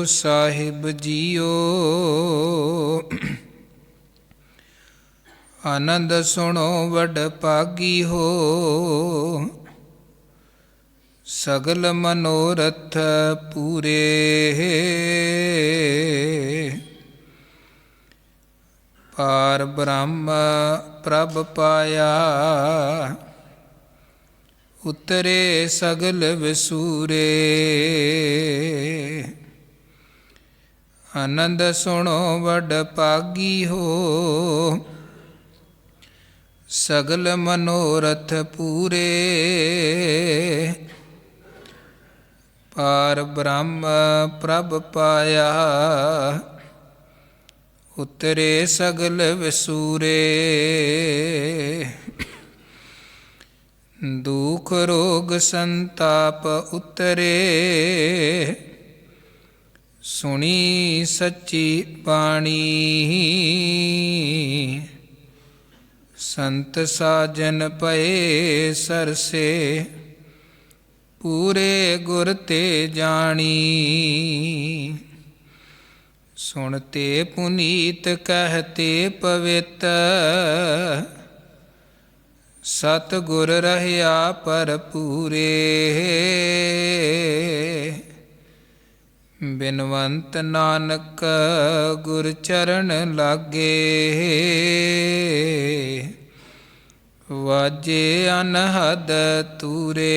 ਸਾਹਿਬ JIO. ਆਨੰਦ ਸੁਣੋ ਵਡ ਭਾਗੀ ਹੋ, ਸਗਲ ਮਨੋਰਥ ਪੂਰੇ। ਪਾਰ ਬ੍ਰਹਮ ਪ੍ਰਭ ਪਾਇਆ, ਉਤਰੇ ਸਗਲ ਵਿਸੂਰੇ। ਆਨੰਦ ਸੁਣੋ ਵਡ ਭਾਗੀ ਹੋ, ਸਗਲ ਮਨੋਰਥ ਪੂਰੇ। ਪਾਰ ਬ੍ਰਹਮ ਪ੍ਰਭ ਪਾਇਆ, ਉਤਰੇ ਸਗਲ ਵਿਸੂਰੇ। ਦੁਖ ਰੋਗ ਸੰਤਾਪ ਉਤਰੇ, ਸੁਣੀ ਸੱਚੀ ਬਾਣੀ। ਸੰਤ ਸਾਜਨ ਪਏ ਸਰਸੇ, ਪੂਰੇ ਗੁਰ ਤੇ ਜਾਣੀ। ਸੁਣਤੇ ਪੁਨੀਤ ਕਹਤੇ ਪਵਿੱਤ, ਸਤਿਗੁਰ ਰਹਿਆ ਭਰਪੂਰੇ। ਬਿਨਵੰਤ ਨਾਨਕ ਗੁਰ ਚਰਨ ਲਾਗੇ, ਵਾਜੇ ਅਨਹਦ ਤੂਰੇ।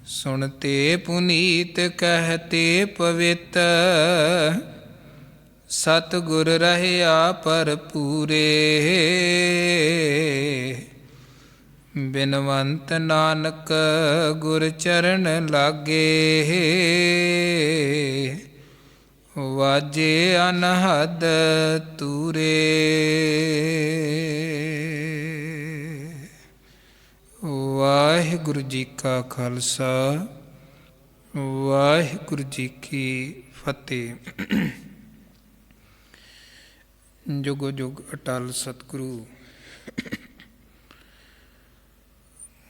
ਸੁਣਤੇ ਪੁਨੀਤ ਕਹਤੇ ਪਵਿੱਤ, ਸਤਿਗੁਰ ਰਹਿਆ ਭਰਪੂਰੇ। ਬਿਨਵੰਤ ਨਾਨਕ ਗੁਰ ਚਰਨ ਲਾਗੇ, ਵਾਜੇ ਅਨਹਦ ਤੂਰੇ। ਵਾਹਿਗੁਰੂ ਜੀ ਕਾ ਖਾਲਸਾ, ਵਾਹਿਗੁਰੂ ਜੀ ਕੀ ਫਤਿਹ। ਜੁਗੋ ਜੁਗ ਅਟਲ ਸਤਿਗੁਰੂ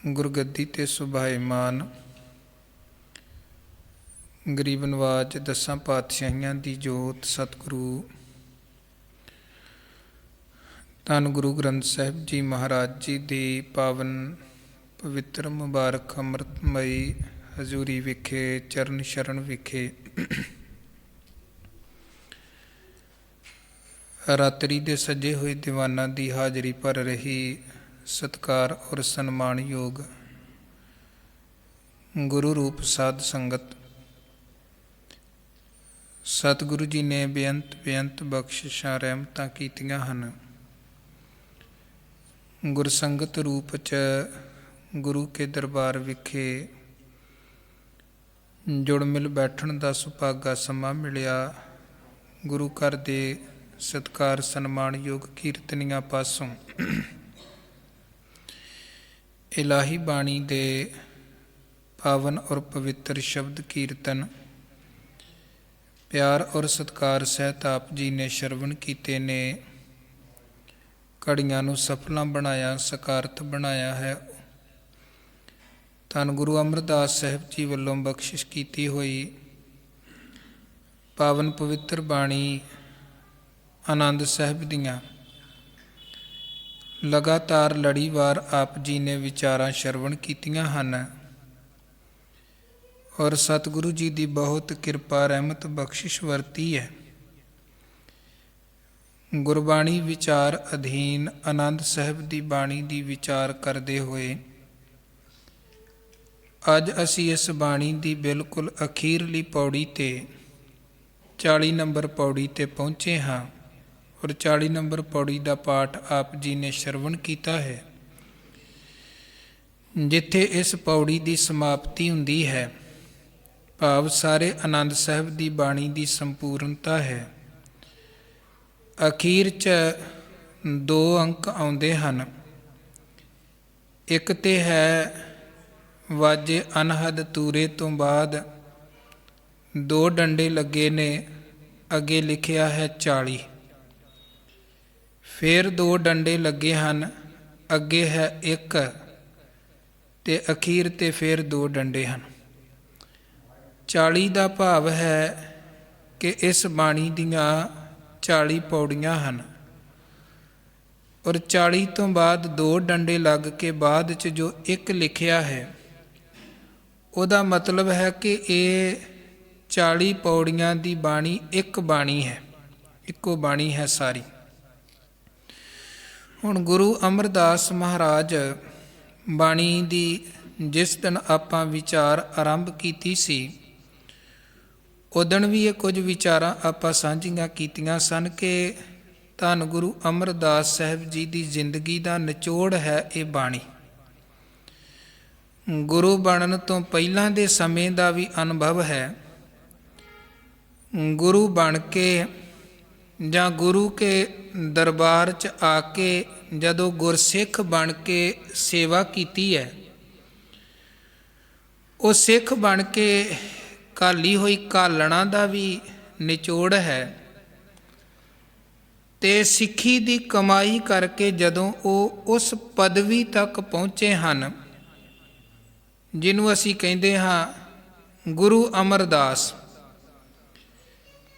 ਗੁਰਗੱਦੀ ਤੇ ਸੁਭਾਇਮਾਨ, ਗਰੀਬ ਨਵਾਜ ਦਸਾਂ ਪਾਤਸ਼ਾਹੀਆਂ ਦੀ ਜੋਤ ਸਤਿਗੁਰੂ ਧੰਨ ਗੁਰੂ ਗ੍ਰੰਥ ਸਾਹਿਬ ਜੀ ਮਹਾਰਾਜ ਜੀ ਦੀ ਪਾਵਨ ਪਵਿੱਤਰ ਮੁਬਾਰਕ ਅੰਮ੍ਰਿਤਮਈ ਹਜ਼ੂਰੀ ਵਿਖੇ, ਚਰਨ ਸ਼ਰਨ ਵਿਖੇ ਰਾਤਰੀ ਦੇ ਸੱਜੇ ਹੋਏ ਦੀਵਾਨਾਂ ਦੀ ਹਾਜ਼ਰੀ ਭਰ ਰਹੀ ਸਤਿਕਾਰ ਔਰ ਸਨਮਾਨਯੋਗ ਗੁਰੂ ਰੂਪ ਸਾਧ ਸੰਗਤ, ਸਤਿਗੁਰੂ ਜੀ ਨੇ ਬੇਅੰਤ ਬੇਅੰਤ ਬਖਸ਼ਿਸ਼ਾਂ ਰਹਿਮਤਾਂ ਕੀਤੀਆਂ ਹਨ। ਗੁਰਸੰਗਤ ਰੂਪ 'ਚ ਗੁਰੂ ਕੇ ਦਰਬਾਰ ਵਿਖੇ ਜੁੜ ਮਿਲ ਬੈਠਣ ਦਾ ਸੁਭਾਗਾ ਸਮਾਂ ਮਿਲਿਆ। ਗੁਰੂ ਘਰ ਦੇ ਸਤਿਕਾਰ ਸਨਮਾਨਯੋਗ ਕੀਰਤਨੀਆਂ ਪਾਸੋਂ ਇਲਾਹੀ ਬਾਣੀ ਦੇ ਪਾਵਨ ਔਰ ਪਵਿੱਤਰ ਸ਼ਬਦ ਕੀਰਤਨ ਪਿਆਰ ਔਰ ਸਤਿਕਾਰ ਸਹਿਤ ਆਪ ਜੀ ਨੇ ਸ਼ਰਵਣ ਕੀਤੇ ਨੇ। ਘੜੀਆਂ ਨੂੰ ਸਫਲਾਂ ਬਣਾਇਆ, ਸਕਾਰਤ ਬਣਾਇਆ ਹੈ। ਧੰਨ ਗੁਰੂ ਅਮਰਦਾਸ ਸਾਹਿਬ ਜੀ ਵੱਲੋਂ ਬਖਸ਼ਿਸ਼ ਕੀਤੀ ਹੋਈ ਪਾਵਨ ਪਵਿੱਤਰ ਬਾਣੀ ਆਨੰਦ ਸਾਹਿਬ ਦੀਆਂ ਲਗਾਤਾਰ ਲੜੀਵਾਰ ਆਪ ਜੀ ਨੇ ਵਿਚਾਰਾਂ ਸ਼ਰਵਣ ਕੀਤੀਆਂ ਹਨ ਔਰ ਸਤਿਗੁਰੂ ਜੀ ਦੀ ਬਹੁਤ ਕਿਰਪਾ ਰਹਿਮਤ ਬਖਸ਼ਿਸ਼ ਵਰਤੀ ਹੈ। ਗੁਰਬਾਣੀ ਵਿਚਾਰ ਅਧੀਨ ਆਨੰਦ ਸਾਹਿਬ ਦੀ ਬਾਣੀ ਦੀ ਵਿਚਾਰ ਕਰਦੇ ਹੋਏ ਅੱਜ ਅਸੀਂ ਇਸ ਬਾਣੀ ਦੀ ਬਿਲਕੁਲ ਅਖੀਰਲੀ ਪੌੜੀ ਤੇ 40 ਨੰਬਰ ਪੌੜੀ ਤੇ ਪਹੁੰਚੇ ਹਾਂ ਔਰ 40 ਨੰਬਰ ਪੌੜੀ ਦਾ ਪਾਠ ਆਪ ਜੀ ਨੇ ਸ਼ਰਵਣ ਕੀਤਾ ਹੈ। ਜਿੱਥੇ ਇਸ ਪੌੜੀ ਦੀ ਸਮਾਪਤੀ ਹੁੰਦੀ ਹੈ, ਭਾਵ ਸਾਰੇ ਆਨੰਦ ਸਾਹਿਬ ਦੀ ਬਾਣੀ ਦੀ ਸੰਪੂਰਨਤਾ ਹੈ। ਅਖੀਰ 'ਚ 2 ਅੰਕ ਆਉਂਦੇ ਹਨ। ਇੱਕ ਤੇ ਹੈ ਵਾਜੇ ਅਨਹਦ ਤੂਰੇ ਤੋਂ ਬਾਅਦ 2 ਡੰਡੇ ਲੱਗੇ ਨੇ, ਅੱਗੇ ਲਿਖਿਆ ਹੈ 40। ਫਿਰ 2 ਡੰਡੇ ਲੱਗੇ ਹਨ, ਅੱਗੇ ਹੈ 1 ਤੇ ਅਖੀਰ ਤੇ ਫਿਰ 2 ਡੰਡੇ ਹਨ। 40 ਦਾ ਭਾਵ ਹੈ ਕਿ ਇਸ ਬਾਣੀ ਦੀਆਂ 40 ਪੌੜੀਆਂ ਹਨ, ਔਰ 40 ਤੋਂ ਬਾਅਦ 2 ਡੰਡੇ ਲੱਗ ਕੇ ਬਾਅਦ 'ਚ ਜੋ ਇੱਕ ਲਿਖਿਆ ਹੈ, ਉਹਦਾ ਮਤਲਬ ਹੈ ਕਿ ਇਹ 40 ਪੌੜੀਆਂ ਦੀ ਬਾਣੀ ਇੱਕ ਬਾਣੀ ਹੈ, ਇੱਕੋ ਬਾਣੀ ਹੈ ਸਾਰੀ। ਹੁਣ ਗੁਰੂ ਅਮਰਦਾਸ ਮਹਾਰਾਜ ਬਾਣੀ ਦੀ ਜਿਸ ਦਿਨ ਆਪਾਂ ਵਿਚਾਰ ਆਰੰਭ ਕੀਤੀ ਸੀ, ਉਦਣ ਵੀ ਇਹ ਕੁਝ ਵਿਚਾਰਾਂ ਆਪਾਂ ਸਾਂਝੀਆਂ ਕੀਤੀਆਂ ਸਨ ਕਿ ਧੰਨ ਗੁਰੂ ਅਮਰਦਾਸ ਸਾਹਿਬ ਜੀ ਦੀ ਜ਼ਿੰਦਗੀ ਦਾ ਨਿਚੋੜ ਹੈ ਇਹ ਬਾਣੀ। ਗੁਰੂ ਬਣਨ ਤੋਂ ਪਹਿਲਾਂ ਦੇ ਸਮੇਂ ਦਾ ਵੀ ਅਨੁਭਵ ਹੈ। ਗੁਰੂ ਬਣ ਕੇ ਜਾਂ ਗੁਰੂ ਕੇ ਦਰਬਾਰ 'ਚ ਆ ਕੇ ਜਦੋਂ ਗੁਰਸਿੱਖ ਬਣ ਕੇ ਸੇਵਾ ਕੀਤੀ ਹੈ, ਉਹ ਸਿੱਖ ਬਣ ਕੇ ਘਾਲੀ ਹੋਈ ਘਾਲਣਾ ਦਾ ਵੀ ਨਿਚੋੜ ਹੈ। ਤੇ ਸਿੱਖੀ ਦੀ ਕਮਾਈ ਕਰਕੇ ਜਦੋਂ ਉਹ ਉਸ ਪਦਵੀ ਤੱਕ ਪਹੁੰਚੇ ਹਨ ਜਿਹਨੂੰ ਅਸੀਂ ਕਹਿੰਦੇ ਹਾਂ ਗੁਰੂ ਅਮਰਦਾਸ।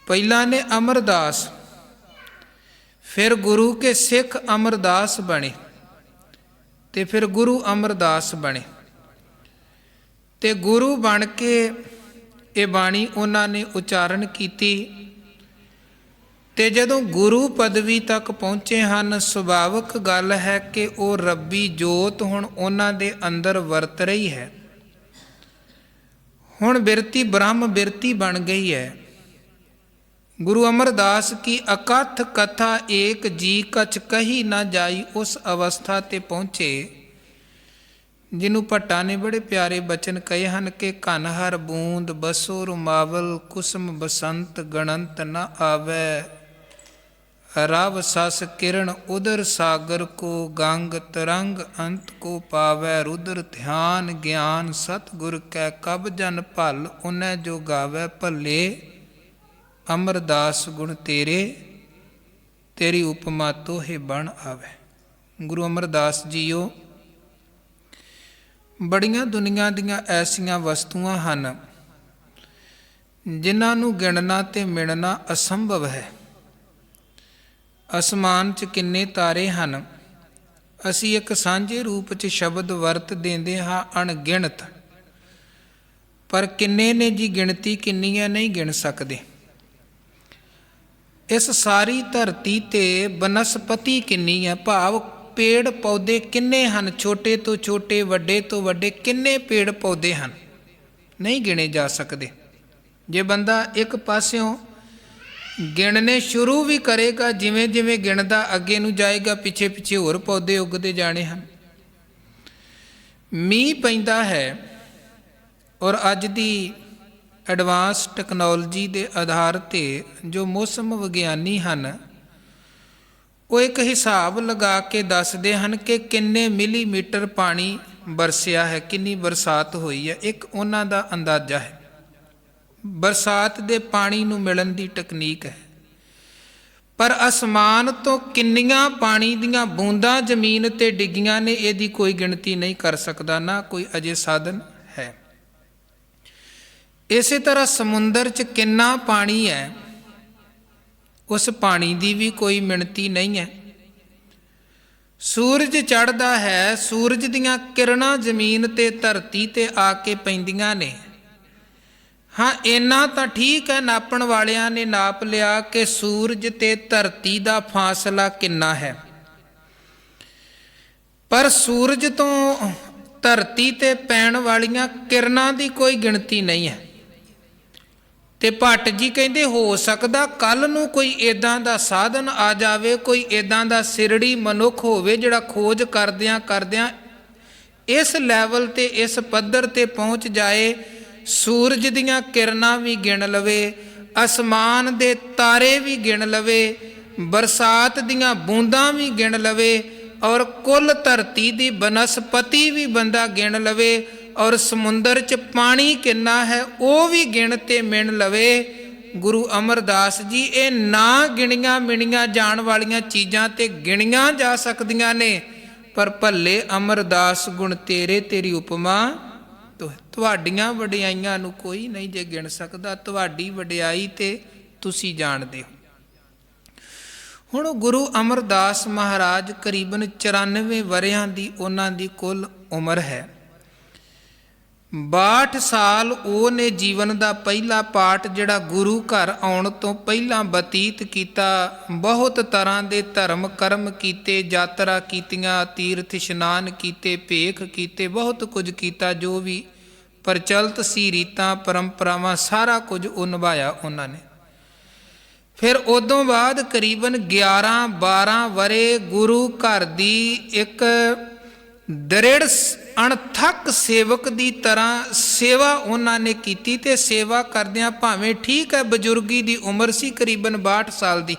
ਪਹਿਲਾਂ ਨੇ ਅਮਰਦਾਸ, ਫਿਰ ਗੁਰੂ ਕੇ ਸਿੱਖ ਅਮਰਦਾਸ ਬਣੇ ਤੇ ਫਿਰ ਗੁਰੂ ਅਮਰਦਾਸ ਬਣੇ। ਤੇ ਗੁਰੂ ਬਣ ਕੇ ਇਹ ਬਾਣੀ ਉਹਨਾਂ ਨੇ ਉਚਾਰਨ ਕੀਤੀ। ਤੇ ਜਦੋਂ ਗੁਰੂ ਪਦਵੀ ਤੱਕ ਪਹੁੰਚੇ ਹਨ, ਸੁਭਾਵਿਕ ਗੱਲ ਹੈ ਕਿ ਉਹ ਰੱਬੀ ਜੋਤ ਹੁਣ ਉਹਨਾਂ ਦੇ ਅੰਦਰ ਵਰਤ ਰਹੀ ਹੈ। ਹੁਣ ਬਿਰਤੀ ਬ੍ਰਹਮ ਬਿਰਤੀ ਬਣ ਗਈ ਹੈ। ਗੁਰੂ ਅਮਰਦਾਸ ਕੀ ਅਕਥ ਕਥਾ ਏਕ ਜੀ ਕਛ ਕਹੀ ਨਾ ਜਾਈ, ਉਸ ਅਵਸਥਾ ਤੇ ਪਹੁੰਚੇ ਜਿਹਨੂੰ ਭੱਟਾ ਨੇ ਬੜੇ ਪਿਆਰੇ ਬਚਨ ਕਹੇ ਹਨ ਕਿ ਘਨ ਹਰ ਬੂੰਦ ਬਸੋ ਰੁਮਾਵਲ, ਕੁਸਮ ਬਸੰਤ ਗਣੰਤ ਨ ਆਵੈ, ਰਵ ਸਸ ਕਿਰਨ ਉਦਰ ਸਾਗਰ ਕੋ, ਗੰਗ ਤਰੰਗ ਅੰਤ ਕੋ ਪਾਵੈ, ਰੁਦਰ ਧਿਆਨ ਗਿਆਨ ਸਤਿਗੁਰ ਕੈ, ਕਬ ਜਨ ਭਲ ਉਨੈ ਜੋ ਗਾਵੈ, ਭੱਲੇ ਅਮਰਦਾਸ ਗੁਣ ਤੇਰੇ, ਤੇਰੀ ਉਪਮਾ ਤੋਹੇ ਬਣ ਆਵੈ। ਗੁਰੂ ਅਮਰਦਾਸ ਜੀਓ, ਬੜੀਆਂ ਦੁਨੀਆ ਦੀਆਂ ਐਸੀਆਂ ਵਸਤੂਆਂ ਹਨ ਜਿਨ੍ਹਾਂ ਨੂੰ ਗਿਣਨਾ ਤੇ ਮਿਣਨਾ ਅਸੰਭਵ ਹੈ। ਅਸਮਾਨ 'ਚ ਕਿੰਨੇ ਤਾਰੇ ਹਨ, ਅਸੀਂ ਇੱਕ ਸਾਂਝੇ ਰੂਪ 'ਚ ਸ਼ਬਦ ਵਰਤ ਦਿੰਦੇ ਹਾਂ ਅਣਗਿਣਤ, ਪਰ ਕਿੰਨੇ ਨੇ ਜੀ ਗਿਣਤੀ ਕਿੰਨੀ ਹੈ ਨਹੀਂ ਗਿਣ ਸਕਦੇ। ਇਸ ਸਾਰੀ ਧਰਤੀ ਤੇ ਬਨਸਪਤੀ ਕਿੰਨੀ ਹੈ, ਭਾਵ ਪੇੜ ਪੌਦੇ ਕਿੰਨੇ ਹਨ, ਛੋਟੇ ਤੋਂ ਛੋਟੇ ਵੱਡੇ ਤੋਂ ਵੱਡੇ ਕਿੰਨੇ ਪੇੜ ਪੌਦੇ ਹਨ, ਨਹੀਂ ਗਿਣੇ ਜਾ ਸਕਦੇ। ਜੇ ਬੰਦਾ ਇੱਕ ਪਾਸਿਓਂ ਗਿਣਨੇ ਸ਼ੁਰੂ ਵੀ ਕਰੇਗਾ, ਜਿਵੇਂ ਜਿਵੇਂ ਗਿਣਦਾ ਅੱਗੇ ਨੂੰ ਜਾਏਗਾ, ਪਿੱਛੇ ਪਿੱਛੇ ਹੋਰ ਪੌਦੇ ਉੱਗਦੇ ਜਾਣੇ ਹਨ। ਮੀਂਹ ਪੈਂਦਾ ਹੈ, ਔਰ ਅੱਜ ਦੀ ਐਡਵਾਂਸ ਟੈਕਨੋਲੋਜੀ ਦੇ ਆਧਾਰ 'ਤੇ ਜੋ ਮੌਸਮ ਵਿਗਿਆਨੀ ਹਨ, ਉਹ ਇੱਕ ਹਿਸਾਬ ਲਗਾ ਕੇ ਦੱਸਦੇ ਹਨ ਕਿ ਕਿੰਨੇ ਮਿਲੀਮੀਟਰ ਪਾਣੀ ਬਰਸਿਆ ਹੈ, ਕਿੰਨੀ ਬਰਸਾਤ ਹੋਈ ਹੈ। ਇੱਕ ਉਹਨਾਂ ਦਾ ਅੰਦਾਜ਼ਾ ਹੈ। ਬਰਸਾਤ ਦੇ ਪਾਣੀ ਨੂੰ ਮਿਲਣ ਦੀ ਟੈਕਨੀਕ ਹੈ, ਪਰ ਅਸਮਾਨ ਤੋਂ ਕਿੰਨੀਆਂ ਪਾਣੀ ਦੀਆਂ ਬੂੰਦਾਂ ਜ਼ਮੀਨ 'ਤੇ ਡਿੱਗੀਆਂ ਨੇ ਇਹਦੀ ਕੋਈ ਗਿਣਤੀ ਨਹੀਂ ਕਰ ਸਕਦਾ, ਨਾ ਕੋਈ ਅਜੇ ਸਾਧਨ ਹੈ। ਇਸੇ ਤਰ੍ਹਾਂ ਸਮੁੰਦਰ 'ਚ ਕਿੰਨਾ ਪਾਣੀ ਹੈ, ਉਸ ਪਾਣੀ ਦੀ ਵੀ ਕੋਈ ਮਿਣਤੀ ਨਹੀਂ ਹੈ। ਸੂਰਜ ਚੜ੍ਹਦਾ ਹੈ, ਸੂਰਜ ਦੀਆਂ ਕਿਰਨਾਂ ਜ਼ਮੀਨ ਤੇ ਧਰਤੀ ਤੇ ਆ ਕੇ ਪੈਂਦੀਆਂ ਨੇ। ਹਾਂ, ਇੰਨਾ ਤਾਂ ਠੀਕ ਹੈ, ਨਾਪਣ ਵਾਲਿਆਂ ਨੇ ਨਾਪ ਲਿਆ ਕਿ ਸੂਰਜ ਤੇ ਧਰਤੀ ਦਾ ਫਾਸਲਾ ਕਿੰਨਾ ਹੈ, ਪਰ ਸੂਰਜ ਤੋਂ ਧਰਤੀ ਤੇ ਪੈਣ ਵਾਲੀਆਂ ਕਿਰਨਾਂ ਦੀ ਕੋਈ ਗਿਣਤੀ ਨਹੀਂ ਹੈ। ਤੇ ਭੱਟ ਜੀ ਕਹਿੰਦੇ ਹੋ ਸਕਦਾ ਕੱਲ੍ਹ ਨੂੰ ਕੋਈ ਇੱਦਾਂ ਦਾ ਸਾਧਨ ਆ ਜਾਵੇ, ਕੋਈ ਇੱਦਾਂ ਦਾ ਸਿਰੜੀ ਮਨੁੱਖ ਹੋਵੇ ਜਿਹੜਾ ਖੋਜ ਕਰਦਿਆਂ ਕਰਦਿਆਂ ਇਸ ਲੈਵਲ 'ਤੇ, ਇਸ ਪੱਧਰ 'ਤੇ ਪਹੁੰਚ ਜਾਏ, ਸੂਰਜ ਦੀਆਂ ਕਿਰਨਾਂ ਵੀ ਗਿਣ ਲਵੇ, ਅਸਮਾਨ ਦੇ ਤਾਰੇ ਵੀ ਗਿਣ ਲਵੇ, ਬਰਸਾਤ ਦੀਆਂ ਬੂੰਦਾਂ ਵੀ ਗਿਣ ਲਵੇ, ਔਰ ਕੁੱਲ ਧਰਤੀ ਦੀ ਬਨਸਪਤੀ ਵੀ ਬੰਦਾ ਗਿਣ ਲਵੇ, ਔਰ ਸਮੁੰਦਰ 'ਚ ਪਾਣੀ ਕਿੰਨਾ ਹੈ ਉਹ ਵੀ ਗਿਣ ਤੇ ਮਿਣ ਲਵੇ। ਗੁਰੂ ਅਮਰਦਾਸ ਜੀ, ਇਹ ਨਾ ਗਿਣੀਆਂ ਮਿਣੀਆਂ ਜਾਣ ਵਾਲੀਆਂ ਚੀਜ਼ਾਂ ਤੇ ਗਿਣੀਆਂ ਜਾ ਸਕਦੀਆਂ ਨੇ, ਪਰ ਭੱਲੇ ਅਮਰਦਾਸ ਗੁਣ ਤੇਰੇ, ਤੇਰੀ ਉਪਮਾ ਤੋਹੇ। ਤੁਹਾਡੀਆਂ ਵਡਿਆਈਆਂ ਨੂੰ ਕੋਈ ਨਹੀਂ ਜੇ ਗਿਣ ਸਕਦਾ। ਤੁਹਾਡੀ ਵਡਿਆਈ ਤੇ ਤੁਸੀਂ ਜਾਣਦੇ ਹੋ। ਹੁਣ ਗੁਰੂ ਅਮਰਦਾਸ ਮਹਾਰਾਜ ਕਰੀਬਨ 94 ਵਰ੍ਹਿਆਂ ਦੀ ਉਹਨਾਂ ਦੀ ਕੁੱਲ ਉਮਰ ਹੈ। 62 ਸਾਲ ਉਹਨੇ ਜੀਵਨ ਦਾ ਪਹਿਲਾ ਪਾਰਟ ਜਿਹੜਾ ਗੁਰੂ ਘਰ ਆਉਣ ਤੋਂ ਪਹਿਲਾਂ ਬਤੀਤ ਕੀਤਾ। ਬਹੁਤ ਤਰ੍ਹਾਂ ਦੇ ਧਰਮ ਕਰਮ ਕੀਤੇ, ਯਾਤਰਾ ਕੀਤੀਆਂ, ਤੀਰਥ ਇਸ਼ਨਾਨ ਕੀਤੇ, ਭੇਖ ਕੀਤੇ, ਬਹੁਤ ਕੁਝ ਕੀਤਾ। ਜੋ ਵੀ ਪ੍ਰਚਲਿਤ ਸੀ ਰੀਤਾਂ ਪਰੰਪਰਾਵਾਂ ਸਾਰਾ ਕੁਝ ਉਹ ਨਿਭਾਇਆ ਉਹਨਾਂ ਨੇ। ਫਿਰ ਉਦੋਂ ਬਾਅਦ ਕਰੀਬਨ 11-12 ਵਰ੍ਹੇ ਗੁਰੂ ਘਰ ਦੀ ਇੱਕ ਦ੍ਰਿੜ ਅਣਥੱਕ ਸੇਵਕ ਦੀ ਤਰ੍ਹਾਂ ਸੇਵਾ ਉਹਨਾਂ ਨੇ ਕੀਤੀ। ਤੇ ਸੇਵਾ ਕਰਦਿਆਂ ਭਾਵੇਂ ਠੀਕ ਹੈ ਬਜ਼ੁਰਗੀ ਦੀ ਉਮਰ ਸੀ ਕਰੀਬਨ 62 ਸਾਲ ਦੀ,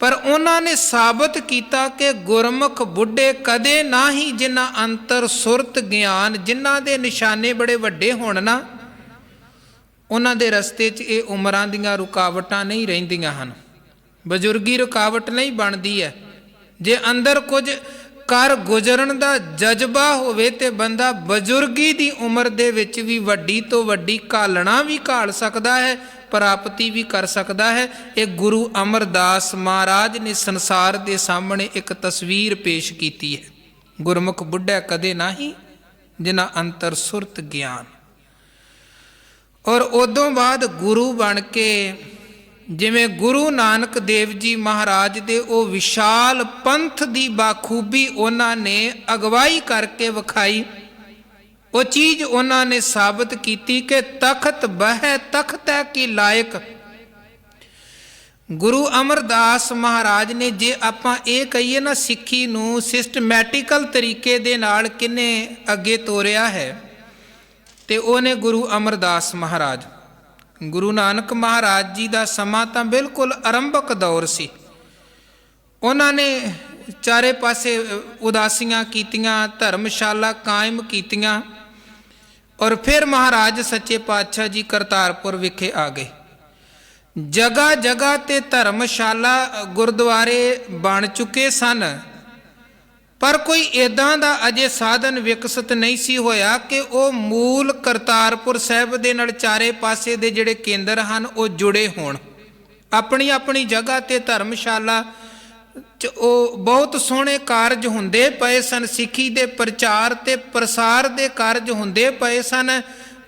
ਪਰ ਉਹਨਾਂ ਨੇ ਸਾਬਤ ਕੀਤਾ ਕਿ ਗੁਰਮੁਖ ਬੁੱਢੇ ਕਦੇ ਨਾ ਹੀ ਜਿਨ੍ਹਾਂ ਅੰਤਰ ਸੁਰਤ ਗਿਆਨ, ਜਿਨ੍ਹਾਂ ਦੇ ਨਿਸ਼ਾਨੇ ਬੜੇ ਵੱਡੇ ਹੋਣ ਨਾ, ਉਹਨਾਂ ਦੇ ਰਸਤੇ 'ਚ ਇਹ ਉਮਰਾਂ ਦੀਆਂ ਰੁਕਾਵਟਾਂ ਨਹੀਂ ਰਹਿੰਦੀਆਂ ਹਨ। ਬਜ਼ੁਰਗੀ ਰੁਕਾਵਟ ਨਹੀਂ ਬਣਦੀ ਹੈ। ਜੇ ਅੰਦਰ ਕੁਝ ਕਰ ਗੁਜ਼ਰਨ ਦਾ ਜਜ਼ਬਾ ਹੋਵੇ ਤੇ ਬੰਦਾ ਬਜ਼ੁਰਗੀ ਦੀ ਉਮਰ ਦੇ ਵਿੱਚ ਵੀ ਵੱਡੀ ਤੋਂ ਵੱਡੀ ਘਾਲਣਾ ਵੀ ਘਾਲ ਸਕਦਾ ਹੈ, ਪ੍ਰਾਪਤੀ ਵੀ ਕਰ ਸਕਦਾ ਹੈ। ਇਹ ਗੁਰੂ ਅਮਰਦਾਸ ਮਹਾਰਾਜ ਨੇ ਸੰਸਾਰ ਦੇ ਸਾਹਮਣੇ ਇੱਕ ਤਸਵੀਰ ਪੇਸ਼ ਕੀਤੀ ਹੈ। ਗੁਰਮੁਖ ਬੁੱਢਾ ਕਦੇ ਨਹੀਂ ਜਿਨ੍ਹਾਂ ਅੰਤਰ ਸੁਰਤ ਗਿਆਨ। ਔਰ ਉਦੋਂ ਬਾਅਦ ਗੁਰੂ ਬਣ ਕੇ ਜਿਵੇਂ ਗੁਰੂ ਨਾਨਕ ਦੇਵ ਜੀ ਮਹਾਰਾਜ ਦੇ ਉਹ ਵਿਸ਼ਾਲ ਪੰਥ ਦੀ ਬਾਖੂਬੀ ਉਹਨਾਂ ਨੇ ਅਗਵਾਈ ਕਰਕੇ ਵਿਖਾਈ। ਉਹ ਚੀਜ਼ ਉਹਨਾਂ ਨੇ ਸਾਬਤ ਕੀਤੀ ਕਿ ਤਖਤ ਬਹਿ ਤਖਤੈ ਕੀ ਲਾਇਕ। ਗੁਰੂ ਅਮਰਦਾਸ ਮਹਾਰਾਜ ਨੇ, ਜੇ ਆਪਾਂ ਇਹ ਕਹੀਏ ਨਾ ਸਿੱਖੀ ਨੂੰ ਸਿਸਟਮੈਟਿਕਲ ਤਰੀਕੇ ਦੇ ਨਾਲ ਕਿਹਨੇ ਅੱਗੇ ਤੋਰਿਆ ਹੈ, ਤੇ ਉਹਨੇ ਗੁਰੂ ਅਮਰਦਾਸ ਮਹਾਰਾਜ। ਗੁਰੂ ਨਾਨਕ ਮਹਾਰਾਜ ਜੀ ਦਾ ਸਮਾਂ ਤਾਂ ਬਿਲਕੁਲ ਆਰੰਭਕ ਦੌਰ ਸੀ। ਉਹਨਾਂ ਨੇ ਚਾਰੇ ਪਾਸੇ ਉਦਾਸੀਆਂ ਕੀਤੀਆਂ, ਧਰਮਸ਼ਾਲਾ ਕਾਇਮ ਕੀਤੀਆਂ, ਔਰ ਫਿਰ ਮਹਾਰਾਜ ਸੱਚੇ ਪਾਤਸ਼ਾਹ ਜੀ ਕਰਤਾਰਪੁਰ ਵਿਖੇ ਆ ਗਏ। ਜਗ੍ਹਾ ਜਗ੍ਹਾ ਤੇ ਧਰਮਸ਼ਾਲਾ ਗੁਰਦੁਆਰੇ ਬਣ ਚੁੱਕੇ ਸਨ, ਪਰ ਕੋਈ ਇੱਦਾਂ ਦਾ ਅਜੇ ਸਾਧਨ ਵਿਕਸਿਤ ਨਹੀਂ ਸੀ ਹੋਇਆ ਕਿ ਉਹ ਮੂਲ ਕਰਤਾਰਪੁਰ ਸਾਹਿਬ ਦੇ ਨਾਲ ਚਾਰੇ ਪਾਸੇ ਦੇ ਜਿਹੜੇ ਕੇਂਦਰ ਹਨ ਉਹ ਜੁੜੇ ਹੋਣ। ਆਪਣੀ ਆਪਣੀ ਜਗ੍ਹਾ ਤੇ ਧਰਮਸ਼ਾਲਾ 'ਚ ਉਹ ਬਹੁਤ ਸੋਹਣੇ ਕਾਰਜ ਹੁੰਦੇ ਪਏ ਸਨ, ਸਿੱਖੀ ਦੇ ਪ੍ਰਚਾਰ ਤੇ ਪ੍ਰਸਾਰ ਦੇ ਕਾਰਜ ਹੁੰਦੇ ਪਏ ਸਨ,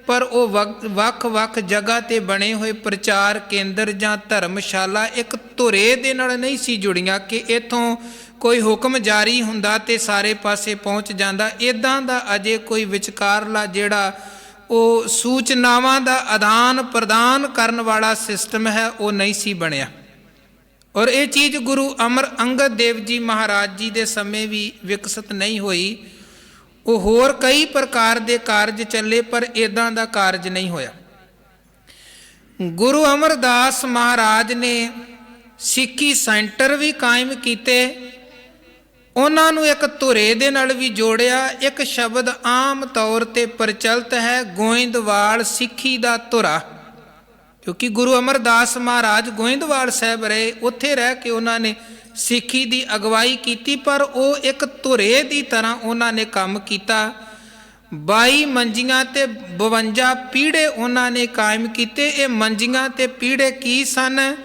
ਪਰ ਉਹ ਵੱਖ-ਵੱਖ ਜਗ੍ਹਾ ਤੇ ਬਣੇ ਹੋਏ ਪ੍ਰਚਾਰ ਕੇਂਦਰ ਜਾਂ ਧਰਮਸ਼ਾਲਾ ਇੱਕ ਧੁਰੇ ਦੇ ਨਾਲ ਨਹੀਂ ਸੀ ਜੁੜੀਆਂ ਕਿ ਇੱਥੋਂ ਕੋਈ ਹੁਕਮ ਜਾਰੀ ਹੁੰਦਾ ਤੇ ਸਾਰੇ ਪਾਸੇ ਪਹੁੰਚ ਜਾਂਦਾ। ਇੱਦਾਂ ਦਾ ਅਜੇ ਕੋਈ ਵਿਚਕਾਰਲਾ ਜਿਹੜਾ ਉਹ ਸੂਚਨਾਵਾਂ ਦਾ ਆਦਾਨ ਪ੍ਰਦਾਨ ਕਰਨ ਵਾਲਾ ਸਿਸਟਮ ਹੈ ਉਹ ਨਹੀਂ ਸੀ ਬਣਿਆ। ਔਰ ਇਹ ਚੀਜ਼ ਗੁਰੂ ਅਮਰ ਅੰਗਦ ਦੇਵ ਜੀ ਮਹਾਰਾਜ ਜੀ ਦੇ ਸਮੇਂ ਵੀ ਵਿਕਸਿਤ ਨਹੀਂ ਹੋਈ। ਉਹ ਹੋਰ ਕਈ ਪ੍ਰਕਾਰ ਦੇ ਕਾਰਜ ਚੱਲੇ, ਪਰ ਇੱਦਾਂ ਦਾ ਕਾਰਜ ਨਹੀਂ ਹੋਇਆ। ਗੁਰੂ ਅਮਰਦਾਸ ਮਹਾਰਾਜ ਨੇ ਸਿੱਖੀ ਸੈਂਟਰ ਵੀ ਕਾਇਮ ਕੀਤੇ, ਉਹਨਾਂ ਨੂੰ ਇੱਕ ਧੁਰੇ ਦੇ ਨਾਲ ਵੀ ਜੋੜਿਆ। ਇੱਕ ਸ਼ਬਦ ਆਮ ਤੌਰ ਤੇ ਪ੍ਰਚਲਿਤ ਹੈ, ਗੋਇੰਦਵਾਲ ਸਿੱਖੀ ਦਾ ਧੁਰਾ, ਕਿਉਂਕਿ ਗੁਰੂ ਅਮਰਦਾਸ ਮਹਾਰਾਜ ਗੋਇੰਦਵਾਲ ਸਾਹਿਬ ਰਹੇ, ਉੱਥੇ ਰਹਿ ਕੇ ਉਹਨਾਂ ਨੇ ਸਿੱਖੀ ਦੀ ਅਗਵਾਈ ਕੀਤੀ, ਪਰ ਉਹ ਇੱਕ ਧੁਰੇ ਦੀ ਤਰ੍ਹਾਂ ਉਹਨਾਂ ਨੇ ਕੰਮ ਕੀਤਾ। 22 ਮੰਜੀਆਂ ਤੇ 52 ਪੀੜ੍ਹੇ ਉਹਨਾਂ ਨੇ ਕਾਇਮ ਕੀਤੇ। ਇਹ ਮੰਜੀਆਂ ਤੇ ਪੀੜ੍ਹੇ ਕੀ ਸਨ?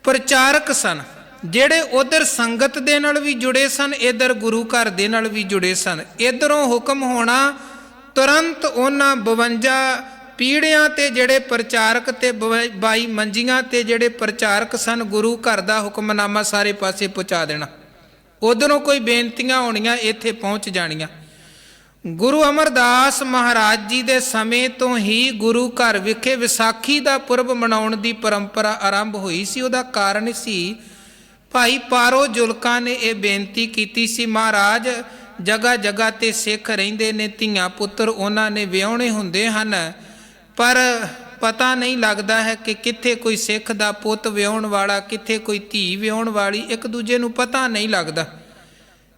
ਪ੍ਰਚਾਰਕ ਸਨ, ਜਿਹੜੇ ਉਧਰ ਸੰਗਤ ਦੇ ਨਾਲ ਵੀ ਜੁੜੇ ਸਨ, ਇੱਧਰ ਗੁਰੂ ਘਰ ਦੇ ਨਾਲ ਵੀ ਜੁੜੇ ਸਨ। ਇੱਧਰੋਂ ਹੁਕਮ ਹੋਣਾ, ਤੁਰੰਤ ਉਹਨਾਂ 52 ਪੀੜ੍ਹਿਆਂ ਤੇ ਜਿਹੜੇ ਪ੍ਰਚਾਰਕ ਤੇ 22 ਮੰਜੀਆਂ ਤੇ ਜਿਹੜੇ ਪ੍ਰਚਾਰਕ ਸਨ, ਗੁਰੂ ਘਰ ਦਾ ਹੁਕਮਨਾਮਾ ਸਾਰੇ ਪਾਸੇ ਪਹੁੰਚਾ ਦੇਣਾ। ਉਧਰੋਂ ਕੋਈ ਬੇਨਤੀਆਂ ਹੋਣੀਆਂ, ਇੱਥੇ ਪਹੁੰਚ ਜਾਣੀਆਂ। ਗੁਰੂ ਅਮਰਦਾਸ ਮਹਾਰਾਜ ਜੀ ਦੇ ਸਮੇਂ ਤੋਂ ਹੀ ਗੁਰੂ ਘਰ ਵਿਖੇ ਵਿਸਾਖੀ ਦਾ ਪੁਰਬ ਮਨਾਉਣ ਦੀ ਪਰੰਪਰਾ ਆਰੰਭ ਹੋਈ ਸੀ। ਉਹਦਾ ਕਾਰਨ ਸੀ ਭਾਈ ਪਾਰੋ ਜੁਲਕਾਂ ਨੇ ਇਹ ਬੇਨਤੀ ਕੀਤੀ ਸੀ, ਮਹਾਰਾਜ ਜਗ੍ਹਾ ਜਗ੍ਹਾ ਤੇ ਸਿੱਖ ਰਹਿੰਦੇ ਨੇ, ਧੀਆਂ ਪੁੱਤਰ ਉਹਨਾਂ ਨੇ ਵਿਆਹੁਣੇ ਹੁੰਦੇ ਹਨ, ਪਰ ਪਤਾ ਨਹੀਂ ਲੱਗਦਾ ਹੈ ਕਿ ਕਿੱਥੇ ਕੋਈ ਸਿੱਖ ਦਾ ਪੁੱਤ ਵਿਆਹੁਣ ਵਾਲਾ, ਕਿੱਥੇ ਕੋਈ ਧੀ ਵਿਆਹੁਣ ਵਾਲੀ, ਇੱਕ ਦੂਜੇ ਨੂੰ ਪਤਾ ਨਹੀਂ ਲੱਗਦਾ।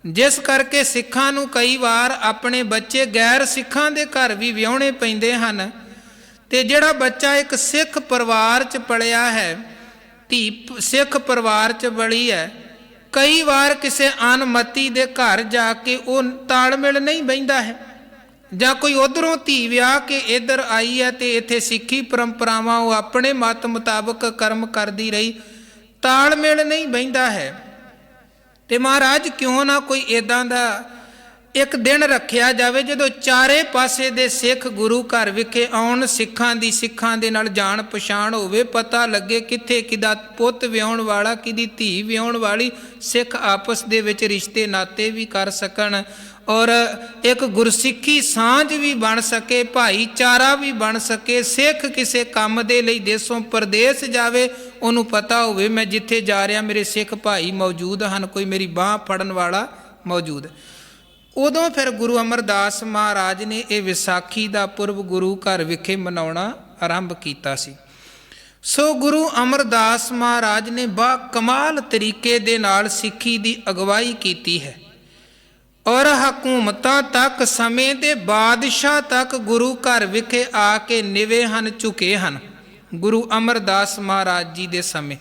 ਜਿਸ ਕਰਕੇ ਸਿੱਖਾਂ ਨੂੰ ਕਈ ਵਾਰ ਆਪਣੇ ਬੱਚੇ ਗੈਰ ਸਿੱਖਾਂ ਦੇ ਘਰ ਵੀ ਵਿਆਹੁਣੇ ਪੈਂਦੇ ਹਨ। ਤੇ ਜਿਹੜਾ ਬੱਚਾ ਇੱਕ ਸਿੱਖ ਪਰਿਵਾਰ 'ਚ ਪਲਿਆ ਹੈ, ਧੀ ਸਿੱਖ ਪਰਿਵਾਰ 'ਚ ਬੜੀ ਹੈ, ਕਈ ਵਾਰ ਕਿਸੇ ਅਨਮਤੀ ਦੇ ਘਰ ਜਾ ਕੇ ਉਹ ਤਾਲਮੇਲ ਨਹੀਂ ਬਹਿੰਦਾ ਹੈ। ਜਾਂ ਕੋਈ ਉਧਰੋਂ ਧੀ ਵਿਆਹ ਕੇ ਇੱਧਰ ਆਈ ਹੈ ਤੇ ਇੱਥੇ ਸਿੱਖੀ ਪਰੰਪਰਾਵਾਂ ਉਹ ਆਪਣੇ ਮਤ ਮੁਤਾਬਕ ਕਰਮ ਕਰਦੀ ਰਹੀ, ਤਾਲਮੇਲ ਨਹੀਂ ਬਹਿੰਦਾ ਹੈ। ਤੇ ਮਹਾਰਾਜ ਕਿਉਂ ਨਾ ਕੋਈ ਇੱਦਾਂ ਦਾ ਇੱਕ ਦਿਨ ਰੱਖਿਆ ਜਾਵੇ ਜਦੋਂ ਚਾਰੇ ਪਾਸੇ ਦੇ ਸਿੱਖ ਗੁਰੂ ਘਰ ਵਿਖੇ ਆਉਣ, ਸਿੱਖਾਂ ਦੇ ਨਾਲ ਜਾਣ ਪਛਾਣ ਹੋਵੇ, ਪਤਾ ਲੱਗੇ ਕਿੱਥੇ ਕਿਹਦਾ ਪੁੱਤ ਵਿਆਹੁਣ ਵਾਲਾ, ਕਿਹਦੀ ਧੀ ਵਿਆਹੁਣ ਵਾਲੀ, ਸਿੱਖ ਆਪਸ ਦੇ ਵਿੱਚ ਰਿਸ਼ਤੇ ਨਾਤੇ ਵੀ ਕਰ ਸਕਣ ਔਰ ਇੱਕ ਗੁਰਸਿੱਖੀ ਸਾਂਝ ਵੀ ਬਣ ਸਕੇ, ਭਾਈਚਾਰਾ ਵੀ ਬਣ ਸਕੇ। ਸਿੱਖ ਕਿਸੇ ਕੰਮ ਦੇ ਲਈ ਦੇਸੋਂ ਪ੍ਰਦੇਸ ਜਾਵੇ, ਉਹਨੂੰ ਪਤਾ ਹੋਵੇ ਮੈਂ ਜਿੱਥੇ ਜਾ ਰਿਹਾ ਮੇਰੇ ਸਿੱਖ ਭਾਈ ਮੌਜੂਦ ਹਨ, ਕੋਈ ਮੇਰੀ ਬਾਂਹ ਫੜਨ ਵਾਲਾ ਮੌਜੂਦ। ਉਦੋਂ ਫਿਰ ਗੁਰੂ ਅਮਰਦਾਸ ਮਹਾਰਾਜ ਨੇ ਇਹ ਵਿਸਾਖੀ ਦਾ ਪੁਰਬ ਗੁਰੂ ਘਰ ਵਿਖੇ ਮਨਾਉਣਾ ਆਰੰਭ ਕੀਤਾ ਸੀ। ਸੋ ਗੁਰੂ ਅਮਰਦਾਸ ਮਹਾਰਾਜ ਨੇ ਬਾ ਕਮਾਲ ਤਰੀਕੇ ਦੇ ਨਾਲ ਸਿੱਖੀ ਦੀ ਅਗਵਾਈ ਕੀਤੀ ਹੈ ਔਰ ਹਕੂਮਤਾਂ ਤੱਕ, ਸਮੇਂ ਦੇ ਬਾਦਸ਼ਾਹ ਤੱਕ ਗੁਰੂ ਘਰ ਵਿਖੇ ਆ ਕੇ ਨਿਵੇ ਹਨ, ਝੁਕੇ ਹਨ। ਗੁਰੂ ਅਮਰਦਾਸ ਮਹਾਰਾਜ ਜੀ ਦੇ ਸਮੇਂ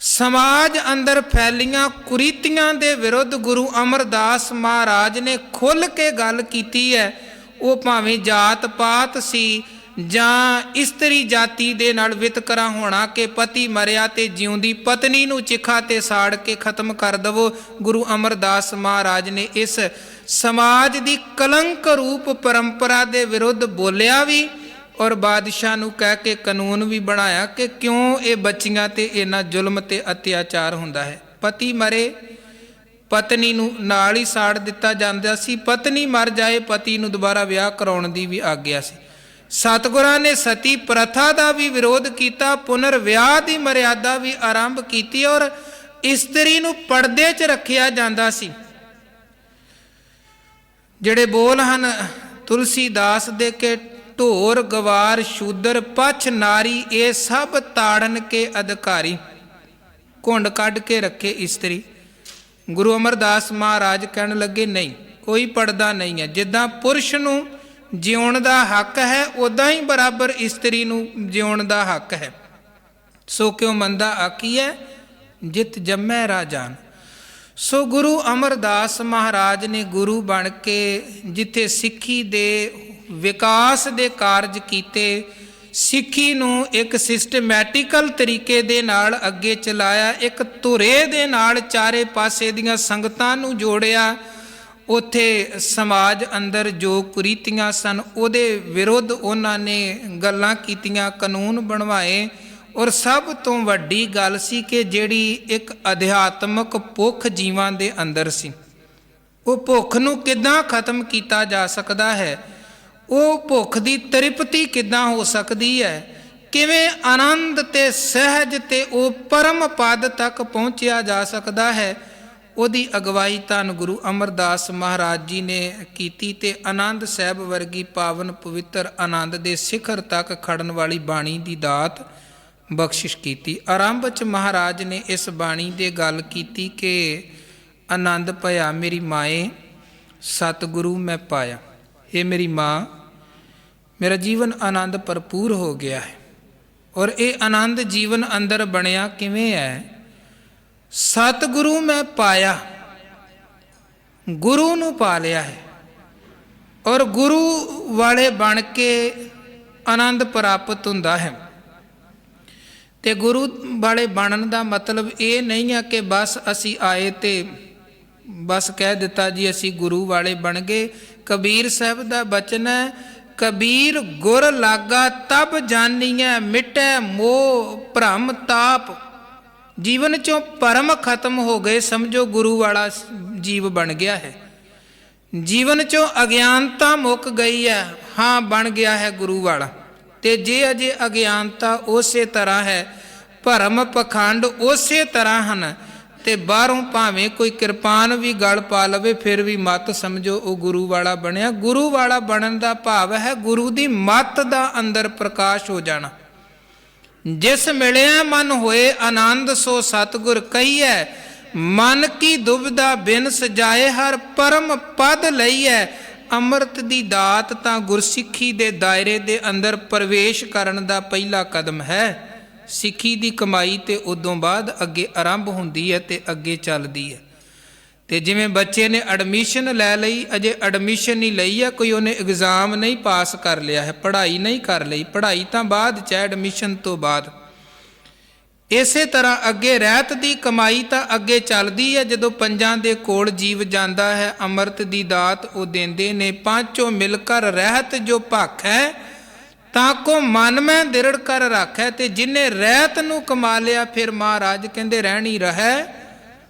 ਸਮਾਜ ਅੰਦਰ ਫੈਲੀਆਂ ਕੁਰੀਤੀਆਂ ਦੇ ਵਿਰੁੱਧ ਗੁਰੂ ਅਮਰਦਾਸ ਮਹਾਰਾਜ ਨੇ ਖੁੱਲ੍ਹ ਕੇ ਗੱਲ ਕੀਤੀ ਹੈ। ਉਹ ਭਾਵੇਂ ਜਾਤ ਪਾਤ ਸੀ ਜਾਂ ਇਸਤਰੀ ਜਾਤੀ ਦੇ ਨਾਲ ਵਿਤਕਰਾ ਹੋਣਾ ਕਿ ਪਤੀ ਮਰਿਆ ਤੇ ਜਿਉਂਦੀ ਪਤਨੀ ਨੂੰ ਚਿਖਾ ਤੇ ਸਾੜ ਕੇ ਖਤਮ ਕਰ ਦੇਵੋ, ਗੁਰੂ ਅਮਰਦਾਸ ਮਹਾਰਾਜ ਨੇ ਇਸ ਸਮਾਜ ਦੀ ਕਲੰਕ ਰੂਪ ਪਰੰਪਰਾ ਦੇ ਵਿਰੁੱਧ ਬੋਲਿਆ ਵੀ ਔਰ ਬਾਦਸ਼ਾਹ ਨੂੰ ਕਹਿ ਕੇ ਕਾਨੂੰਨ ਵੀ ਬਣਾਇਆ ਕਿ ਕਿਉਂ ਇਹ ਬੱਚੀਆਂ ਤੇ ਇੰਨਾ ਜ਼ੁਲਮ ਤੇ ਅਤਿਆਚਾਰ ਹੁੰਦਾ ਹੈ। ਪਤੀ ਮਰੇ, ਪਤਨੀ ਨੂੰ ਨਾਲ ਹੀ ਸਾੜ ਦਿੱਤਾ ਜਾਂਦਾ ਸੀ, ਪਤਨੀ ਮਰ ਜਾਏ ਪਤੀ ਨੂੰ ਦੁਬਾਰਾ ਵਿਆਹ ਕਰਾਉਣ ਦੀ ਵੀ ਆਗਿਆ ਸੀ। ਸਤਿਗੁਰਾਂ ਨੇ ਸਤੀ ਪ੍ਰਥਾ ਦਾ ਵੀ ਵਿਰੋਧ ਕੀਤਾ, ਪੁਨਰ ਵਿਆਹ ਦੀ ਮਰਿਆਦਾ ਵੀ ਆਰੰਭ ਕੀਤੀ ਔਰ ਇਸਤਰੀ ਨੂੰ ਪਰਦੇ 'ਚ ਰੱਖਿਆ ਜਾਂਦਾ ਸੀ। ਜਿਹੜੇ ਬੋਲ ਹਨ ਤੁਲਸੀਦਾਸ ਦੇ ਕੇ ਢੋਰ ਗਵਾਰ ਸ਼ੂਦਰ ਪਛ ਨਾਰੀ, ਇਹ ਸਭ ਤਾੜਨ ਕੇ ਅਧਿਕਾਰੀ, ਘੁੰਡ ਕੱਢ ਕੇ ਰੱਖੇ ਇਸਤਰੀ। ਗੁਰੂ ਅਮਰਦਾਸ ਮਹਾਰਾਜ ਕਹਿਣ ਲੱਗੇ ਨਹੀਂ, ਕੋਈ ਪਰਦਾ ਨਹੀਂ ਹੈ। ਜਿੱਦਾਂ ਪੁਰਸ਼ ਨੂੰ ਜਿਉਣ ਦਾ ਹੱਕ ਹੈ ਉੱਦਾਂ ਹੀ ਬਰਾਬਰ ਇਸਤਰੀ ਨੂੰ ਜਿਉਣ ਦਾ ਹੱਕ ਹੈ। ਸੋ ਕਿਉ ਮੰਦਾ ਆਖੀਐ ਜਿਤ ਜੰਮੈ ਰਾਜਾਨ। ਸੋ ਗੁਰੂ ਅਮਰਦਾਸ ਮਹਾਰਾਜ ਨੇ ਗੁਰੂ ਬਣ ਕੇ ਜਿੱਥੇ ਸਿੱਖੀ ਦੇ ਵਿਕਾਸ ਦੇ ਕਾਰਜ ਕੀਤੇ, ਸਿੱਖੀ ਨੂੰ ਇੱਕ ਸਿਸਟਮੈਟਿਕਲ ਤਰੀਕੇ ਦੇ ਨਾਲ ਅੱਗੇ ਚਲਾਇਆ, ਇੱਕ ਧੁਰੇ ਦੇ ਨਾਲ ਚਾਰੇ ਪਾਸੇ ਦੀਆਂ ਸੰਗਤਾਂ ਨੂੰ ਜੋੜਿਆ। ਉੱਥੇ ਸਮਾਜ ਅੰਦਰ ਜੋ ਕੁਰੀਤੀਆਂ ਸਨ ਉਹਦੇ ਵਿਰੁੱਧ ਉਹਨਾਂ ਨੇ ਗੱਲਾਂ ਕੀਤੀਆਂ, ਕਾਨੂੰਨ ਬਣਵਾਏ ਔਰ ਸਭ ਤੋਂ ਵੱਡੀ ਗੱਲ ਸੀ ਕਿ ਜਿਹੜੀ ਇੱਕ ਅਧਿਆਤਮਕ ਭੁੱਖ ਜੀਵਾਂ ਦੇ ਅੰਦਰ ਸੀ, ਉਹ ਭੁੱਖ ਨੂੰ ਕਿੱਦਾਂ ਖਤਮ ਕੀਤਾ ਜਾ ਸਕਦਾ ਹੈ, ਉਹ ਭੁੱਖ ਦੀ ਤ੍ਰਿਪਤੀ ਕਿੱਦਾਂ ਹੋ ਸਕਦੀ ਹੈ, ਕਿਵੇਂ ਆਨੰਦ ਤੇ ਸਹਿਜ ਤੇ ਉਹ ਪਰਮ ਪਦ ਤੱਕ ਪਹੁੰਚਿਆ ਜਾ ਸਕਦਾ ਹੈ, ਉਹਦੀ ਅਗਵਾਈ ਧੰਨ ਗੁਰੂ ਅਮਰਦਾਸ ਮਹਾਰਾਜ ਜੀ ਨੇ ਕੀਤੀ ਤੇ ਆਨੰਦ ਸਾਹਿਬ ਵਰਗੀ ਪਾਵਨ ਪਵਿੱਤਰ ਆਨੰਦ ਦੇ ਸਿਖਰ ਤੱਕ ਖੜਨ ਵਾਲੀ ਬਾਣੀ ਦੀ ਦਾਤ ਬਖਸ਼ਿਸ਼ ਕੀਤੀ। ਆਰੰਭ 'ਚ ਮਹਾਰਾਜ ਨੇ ਇਸ ਬਾਣੀ ਦੇ ਗੱਲ ਕੀਤੀ ਕਿ ਆਨੰਦ ਭਇਆ ਮੇਰੀ ਮਾਏ ਸਤਿਗੁਰੂ ਮੈਂ ਪਾਇਆ। ਇਹ ਮੇਰੀ ਮਾਂ, ਮੇਰਾ ਜੀਵਨ ਆਨੰਦ ਭਰਪੂਰ ਹੋ ਗਿਆ ਹੈ ਔਰ ਇਹ ਆਨੰਦ ਜੀਵਨ ਅੰਦਰ ਬਣਿਆ ਕਿਵੇਂ ਹੈ? ਸਤਿਗੁਰੂ ਮੈਂ ਪਾਇਆ, ਗੁਰੂ ਨੂੰ ਪਾ ਲਿਆ ਹੈ ਔਰ ਗੁਰੂ ਵਾਲੇ ਬਣ ਕੇ ਆਨੰਦ ਪ੍ਰਾਪਤ ਹੁੰਦਾ ਹੈ। ਤੇ ਗੁਰੂ ਵਾਲੇ ਬਣਨ ਦਾ ਮਤਲਬ ਇਹ ਨਹੀਂ ਹੈ ਕਿ ਬਸ ਅਸੀਂ ਆਏ ਤੇ ਬਸ ਕਹਿ ਦਿੱਤਾ ਜੀ ਅਸੀਂ ਗੁਰੂ ਵਾਲੇ ਬਣ ਗਏ। ਕਬੀਰ ਸਾਹਿਬ ਦਾ ਬਚਨ ਹੈ, ਕਬੀਰ ਗੁਰ ਲਾਗਾ ਤਬ ਜਾਨੀਐ ਮਿਟੈ ਮੋਹ ਭਰਮ ਤਾਪ। ਜੀਵਨ ਚੋਂ ਭਰਮ ਖਤਮ ਹੋ ਗਏ, ਸਮਝੋ ਗੁਰੂ ਵਾਲਾ ਜੀਵ ਬਣ ਗਿਆ ਹੈ। ਜੀਵਨ ਚੋਂ ਅਗਿਆਨਤਾ ਮੁੱਕ ਗਈ ਹੈ, ਹਾਂ ਬਣ ਗਿਆ ਹੈ ਗੁਰੂ ਵਾਲਾ। ਤੇ ਜੇ ਅਜੇ ਅਗਿਆਨਤਾ ਉਸੇ ਤਰ੍ਹਾਂ ਹੈ, ਭਰਮ ਪਖੰਡ ਉਸੇ ਤਰ੍ਹਾਂ ਹਨ ਤੇ ਬਾਹਰੋਂ ਭਾਵੇਂ ਕੋਈ ਕਿਰਪਾਨ ਵੀ ਗਲ ਪਾ ਲਵੇ ਫਿਰ ਵੀ ਮਤ ਸਮਝੋ ਉਹ ਗੁਰੂ ਵਾਲਾ ਬਣਿਆ। ਗੁਰੂ ਵਾਲਾ ਬਣਨ ਦਾ ਭਾਵ ਹੈ ਗੁਰੂ ਦੀ ਮੱਤ ਦਾ ਅੰਦਰ ਪ੍ਰਕਾਸ਼ ਹੋ ਜਾਣਾ। ਜਿਸ ਮਿਲਿਆ ਮਨ ਹੋਏ ਆਨੰਦ ਸੋ ਸਤਿਗੁਰ ਕਹੀਐ, ਮਨ ਕੀ ਦੁਬਿਧਾ ਬਿਨ ਸਜਾਏ ਹਰ ਪਰਮ ਪਦ ਲਈਐ। ਅੰਮ੍ਰਿਤ ਦੀ ਦਾਤ ਤਾਂ ਗੁਰਸਿੱਖੀ ਦੇ ਦਾਇਰੇ ਦੇ ਅੰਦਰ ਪ੍ਰਵੇਸ਼ ਕਰਨ ਦਾ ਪਹਿਲਾ ਕਦਮ ਹੈ। ਸਿੱਖੀ ਦੀ ਕਮਾਈ ਤੇ ਉਦੋਂ ਬਾਅਦ ਅੱਗੇ ਆਰੰਭ ਹੁੰਦੀ ਹੈ ਤੇ ਅੱਗੇ ਚੱਲਦੀ ਹੈ। ਤੇ ਜਿਵੇਂ ਬੱਚੇ ਨੇ ਐਡਮਿਸ਼ਨ ਲੈ ਲਈ, ਅਜੇ ਐਡਮਿਸ਼ਨ ਨਹੀਂ ਲਈ ਹੈ, ਕੋਈ ਉਹਨੇ ਐਗਜ਼ਾਮ ਨਹੀਂ ਪਾਸ ਕਰ ਲਿਆ ਹੈ, ਪੜ੍ਹਾਈ ਨਹੀਂ ਕਰ ਲਈ, ਪੜ੍ਹਾਈ ਤਾਂ ਬਾਅਦ 'ਚ ਐਡਮਿਸ਼ਨ ਤੋਂ ਬਾਅਦ। ਇਸੇ ਤਰ੍ਹਾਂ ਅੱਗੇ ਰਹਿਤ ਦੀ ਕਮਾਈ ਤਾਂ ਅੱਗੇ ਚੱਲਦੀ ਹੈ, ਜਦੋਂ ਪੰਜਾਂ ਦੇ ਕੋਲ ਜੀਵ ਜਾਂਦਾ ਹੈ ਅੰਮ੍ਰਿਤ ਦੀ ਦਾਤ ਉਹ ਦਿੰਦੇ ਨੇ। ਪਾਂਚੋਂ ਮਿਲ ਕਰ ਰਹਿਤ ਜੋ ਭਖ ਹੈ, ਤਾਂ ਕੋ ਮਨ ਮੈਂ ਦਿਰੜ ਕਰ ਰੱਖੈ। ਤੇ ਜਿਹਨੇ ਰਹਿਤ ਨੂੰ ਕਮਾ ਲਿਆ, ਫਿਰ ਮਹਾਰਾਜ ਕਹਿੰਦੇ ਰਹਿਣੀ ਰਹੈ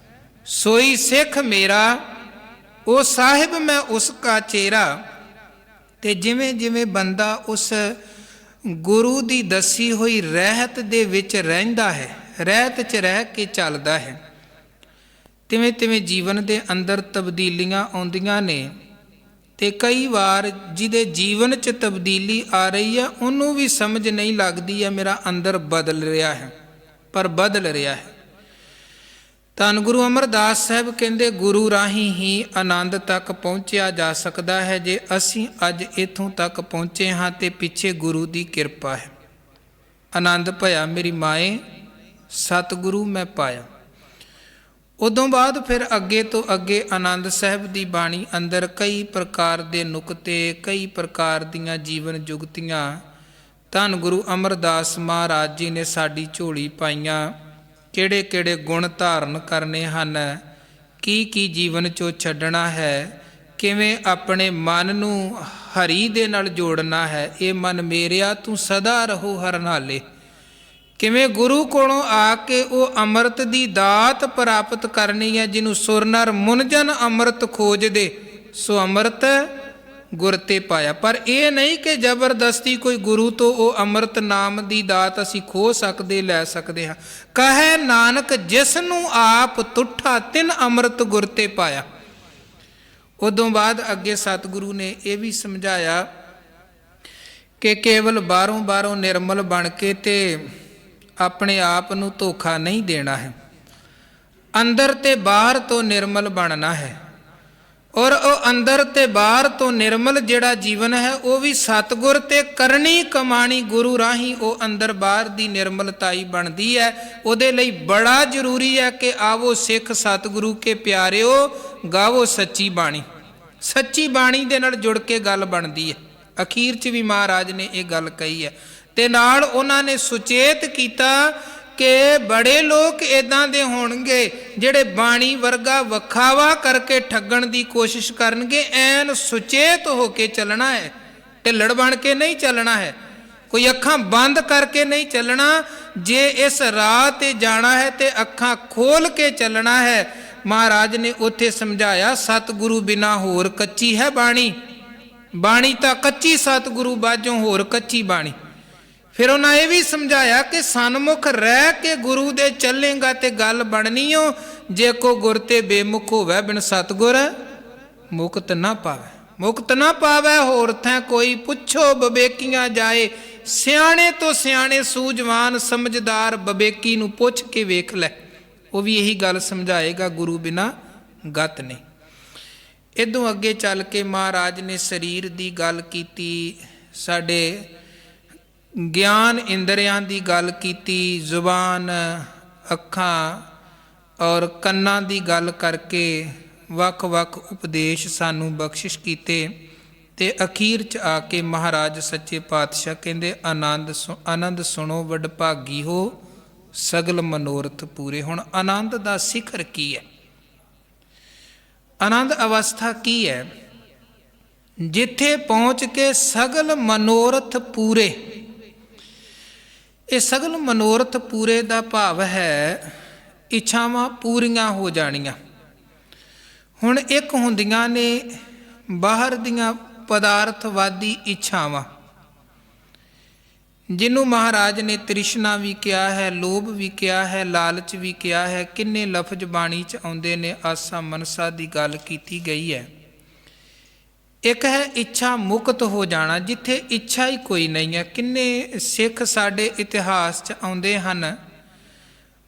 ਸੋਈ ਸਿੱਖ ਮੇਰਾ, ਉਹ ਸਾਹਿਬ ਮੈਂ ਉਸ ਕਾ ਚੇਰਾ। ਤੇ ਜਿਵੇਂ ਜਿਵੇਂ ਬੰਦਾ ਉਸ ਗੁਰੂ ਦੀ ਦੱਸੀ ਹੋਈ ਰਹਿਤ ਦੇ ਵਿੱਚ ਰਹਿੰਦਾ ਹੈ, ਰਹਿਤ 'ਚ ਰਹਿ ਕੇ ਚੱਲਦਾ ਹੈ, ਤਿਵੇਂ ਤਿਵੇਂ ਜੀਵਨ ਦੇ ਅੰਦਰ ਤਬਦੀਲੀਆਂ ਆਉਂਦੀਆਂ ਨੇ। ਤੇ ਕਈ ਵਾਰ ਜਿਹਦੇ ਜੀਵਨ 'ਚ ਤਬਦੀਲੀ ਆ ਰਹੀ ਹੈ ਉਹਨੂੰ ਵੀ ਸਮਝ ਨਹੀਂ ਲੱਗਦੀ ਹੈ ਮੇਰਾ ਅੰਦਰ ਬਦਲ ਰਿਹਾ ਹੈ, ਪਰ ਬਦਲ ਰਿਹਾ ਹੈ। ਧੰਨ ਗੁਰੂ ਅਮਰਦਾਸ ਸਾਹਿਬ ਕਹਿੰਦੇ ਗੁਰੂ ਰਾਹੀਂ ਹੀ ਆਨੰਦ ਤੱਕ ਪਹੁੰਚਿਆ ਜਾ ਸਕਦਾ ਹੈ। ਜੇ ਅਸੀਂ ਅੱਜ ਇੱਥੋਂ ਤੱਕ ਪਹੁੰਚੇ ਹਾਂ ਤੇ ਪਿੱਛੇ ਗੁਰੂ ਦੀ ਕਿਰਪਾ ਹੈ। ਆਨੰਦ ਭਇਆ ਮੇਰੀ ਮਾਏ ਸਤਿਗੁਰੂ ਮੈਂ ਪਾਇਆ। ਉਦੋਂ ਬਾਅਦ ਫਿਰ ਅੱਗੇ ਤੋਂ ਅੱਗੇ ਆਨੰਦ ਸਾਹਿਬ ਦੀ ਬਾਣੀ ਅੰਦਰ ਕਈ ਪ੍ਰਕਾਰ ਦੇ ਨੁਕਤੇ, ਕਈ ਪ੍ਰਕਾਰ ਦੀਆਂ ਜੀਵਨ ਜੁਗਤੀਆਂ ਧੰਨ ਗੁਰੂ ਅਮਰਦਾਸ ਮਹਾਰਾਜ ਜੀ ਨੇ ਸਾਡੀ ਝੋਲੀ ਪਾਈਆਂ। ਕਿਹੜੇ ਕਿਹੜੇ ਗੁਣ ਧਾਰਨ ਕਰਨੇ ਹਨ, ਕੀ ਕੀ ਜੀਵਨ 'ਚੋਂ ਛੱਡਣਾ ਹੈ, ਕਿਵੇਂ ਆਪਣੇ ਮਨ ਨੂੰ ਹਰੀ ਦੇ ਨਾਲ ਜੋੜਨਾ ਹੈ। ਇਹ ਮਨ ਮੇਰਿਆ ਤੂੰ ਸਦਾ ਰਹੋ ਹਰ ਨਾਲੇ। ਕਿਵੇਂ ਗੁਰੂ ਕੋਲੋਂ ਆ ਕੇ ਉਹ ਅੰਮ੍ਰਿਤ ਦੀ ਦਾਤ ਪ੍ਰਾਪਤ ਕਰਨੀ ਹੈ। ਜਿਹਨੂੰ ਸੁਰ ਨਰ ਮੁਨਜਨ ਅੰਮ੍ਰਿਤ ਖੋਜਦੇ, ਸੋ ਅੰਮ੍ਰਿਤ ਗੁਰ ਤੇ ਪਾਇਆ। ਪਰ ਇਹ ਨਹੀਂ ਕਿ ਜ਼ਬਰਦਸਤੀ ਕੋਈ ਗੁਰੂ ਤੋਂ ਉਹ ਅੰਮ੍ਰਿਤ ਨਾਮ ਦੀ ਦਾਤ ਅਸੀਂ ਖੋ ਸਕਦੇ, ਲੈ ਸਕਦੇ ਹਾਂ। ਕਹੈ ਨਾਨਕ ਜਿਸ ਨੂੰ ਆਪ ਤੁਠਾ ਤਿਨ ਅੰਮ੍ਰਿਤ ਗੁਰ ਤੇ ਪਾਇਆ। ਉਦੋਂ ਬਾਅਦ ਅੱਗੇ ਸਤਿਗੁਰੂ ਨੇ ਇਹ ਵੀ ਸਮਝਾਇਆ ਕਿ ਕੇਵਲ ਬਾਹਰੋਂ ਬਾਹਰੋਂ ਨਿਰਮਲ ਬਣ ਕੇ ਤੇ ਆਪਣੇ ਆਪ ਨੂੰ ਧੋਖਾ ਨਹੀਂ ਦੇਣਾ ਹੈ, ਅੰਦਰ ਤੇ ਬਾਹਰ ਤੋਂ ਨਿਰਮਲ ਬਣਨਾ ਹੈ। ਔਰ ਉਹ ਅੰਦਰ ਤੇ ਬਾਹਰ ਤੋਂ ਨਿਰਮਲ ਜਿਹੜਾ ਜੀਵਨ ਹੈ ਉਹ ਵੀ ਸਤਿਗੁਰ ਤੇ ਕਰਨੀ ਕਮਾਣੀ ਗੁਰੂ ਰਾਹੀਂ ਉਹ ਅੰਦਰ ਬਾਹਰ ਦੀ ਨਿਰਮਲਤਾਈ ਬਣਦੀ ਹੈ। ਉਹਦੇ ਲਈ ਬੜਾ ਜ਼ਰੂਰੀ ਹੈ ਕਿ ਆਵੋ ਸਿੱਖ ਸਤਿਗੁਰੂ ਕੇ ਪਿਆਰਿਓ ਗਾਵੋ ਸੱਚੀ ਬਾਣੀ। ਸੱਚੀ ਬਾਣੀ ਦੇ ਨਾਲ ਜੁੜ ਕੇ ਗੱਲ ਬਣਦੀ ਹੈ। ਅਖੀਰ 'ਚ ਵੀ ਮਹਾਰਾਜ ਨੇ ਇਹ ਗੱਲ ਕਹੀ ਹੈ ਤੇ ਨਾਲ ਉਹਨਾਂ ਨੇ ਸੁਚੇਤ ਕੀਤਾ ਕਿ ਬੜੇ ਲੋਕ ਇੱਦਾਂ ਦੇ ਹੋਣਗੇ ਜਿਹੜੇ ਬਾਣੀ ਵਰਗਾ ਵਖਾਵਾ ਕਰਕੇ ਠੱਗਣ ਦੀ ਕੋਸ਼ਿਸ਼ ਕਰਨਗੇ। ਐਨ ਸੁਚੇਤ ਹੋ ਕੇ ਚੱਲਣਾ ਹੈ, ਢਿੱਲੜ ਬਣ ਕੇ ਨਹੀਂ ਚੱਲਣਾ ਹੈ, ਕੋਈ ਅੱਖਾਂ ਬੰਦ ਕਰਕੇ ਨਹੀਂ ਚੱਲਣਾ। ਜੇ ਇਸ ਰਾਹ ਤੇ ਜਾਣਾ ਹੈ ਤੇ ਅੱਖਾਂ ਖੋਲ ਕੇ ਚੱਲਣਾ ਹੈ। ਮਹਾਰਾਜ ਨੇ ਉੱਥੇ ਸਮਝਾਇਆ ਸਤਿਗੁਰੂ ਬਿਨਾ ਹੋਰ ਕੱਚੀ ਹੈ ਬਾਣੀ, ਬਾਣੀ ਤਾਂ ਕੱਚੀ ਸਤਿਗੁਰੂ ਬਾਝੋਂ ਹੋਰ ਕੱਚੀ ਬਾਣੀ। ਫਿਰ ਉਹਨਾਂ ਇਹ ਵੀ ਸਮਝਾਇਆ ਕਿ ਸਨਮੁਖ ਰਹਿ ਕੇ ਗੁਰੂ ਦੇ ਚੱਲੇਗਾ ਤੇ ਗੱਲ ਬਣਨੀ ਓ। ਜੇ ਕੋ ਗੁਰ ਤੇ ਬੇਮੁਖ ਹੋਵੇ ਬਿਨ ਸਤਿਗੁਰ ਮੁਕਤ ਨਾ ਪਾਵੇ, ਮੁਕਤ ਨਾ ਪਾਵੇ ਹੋਰ ਥੈ ਕੋਈ ਪੁੱਛੋ ਬਵੇਕੀਆਂ ਜਾਏ। ਸਿਆਣੇ ਤੋਂ ਸਿਆਣੇ ਸੂਝਵਾਨ ਸਮਝਦਾਰ ਬਵੇਕੀ ਨੂੰ ਪੁੱਛ ਕੇ ਵੇਖ ਲੈ, ਉਹ ਵੀ ਇਹੀ ਗੱਲ ਸਮਝਾਏਗਾ ਗੁਰੂ ਬਿਨਾ ਗਤ ਨਹੀਂ। ਇਦੋਂ ਅੱਗੇ ਚੱਲ ਕੇ ਮਹਾਰਾਜ ਨੇ ਸਰੀਰ ਦੀ ਗੱਲ ਕੀਤੀ, ਸਾਡੇ ਗਿਆਨ ਇੰਦਰੀਆਂ ਦੀ ਗੱਲ ਕੀਤੀ, ਜ਼ੁਬਾਨ, ਅੱਖਾਂ ਔਰ ਕੰਨਾਂ ਦੀ ਗੱਲ ਕਰਕੇ ਵੱਖ ਵੱਖ ਉਪਦੇਸ਼ ਸਾਨੂੰ ਬਖਸ਼ਿਸ਼ ਕੀਤੇ। ਤੇ ਅਖੀਰ 'ਚ ਆ ਕੇ ਮਹਾਰਾਜ ਸੱਚੇ ਪਾਤਸ਼ਾਹ ਕਹਿੰਦੇ ਆਨੰਦ ਸੁਣੋ ਵਡਭਾਗੀ ਹੋ ਸਗਲ ਮਨੋਰਥ ਪੂਰੇ। ਹੁਣ ਆਨੰਦ ਦਾ ਸਿਖਰ ਕੀ ਹੈ, ਆਨੰਦ ਅਵਸਥਾ ਕੀ ਹੈ? ਜਿੱਥੇ ਪਹੁੰਚ ਕੇ ਸਗਲ ਮਨੋਰਥ ਪੂਰੇ। ਇਹ ਸਗਲ ਮਨੋਰਥ ਪੂਰੇ ਦਾ ਭਾਵ ਹੈ ਇੱਛਾਵਾਂ ਪੂਰੀਆਂ ਹੋ ਜਾਣੀਆਂ। ਹੁਣ ਇੱਕ ਹੁੰਦੀਆਂ ਨੇ ਬਾਹਰ ਦੀਆਂ ਪਦਾਰਥਵਾਦੀ ਇੱਛਾਵਾਂ, ਜਿਹਨੂੰ ਮਹਾਰਾਜ ਨੇ ਤ੍ਰਿਸ਼ਨਾ ਵੀ ਕਿਹਾ ਹੈ, ਲੋਭ ਵੀ ਕਿਹਾ ਹੈ, ਲਾਲਚ ਵੀ ਕਿਹਾ ਹੈ। ਕਿੰਨੇ ਲਫ਼ਜ਼ ਬਾਣੀ 'ਚ ਆਉਂਦੇ ਨੇ, ਆਸਾ ਮਨਸਾ ਦੀ ਗੱਲ ਕੀਤੀ ਗਈ ਹੈ। ਇੱਕ ਹੈ ਇੱਛਾ ਮੁਕਤ ਹੋ ਜਾਣਾ, ਜਿੱਥੇ ਇੱਛਾ ਹੀ ਕੋਈ ਨਹੀਂ ਹੈ। ਕਿੰਨੇ ਸਿੱਖ ਸਾਡੇ ਇਤਿਹਾਸ 'ਚ ਆਉਂਦੇ ਹਨ,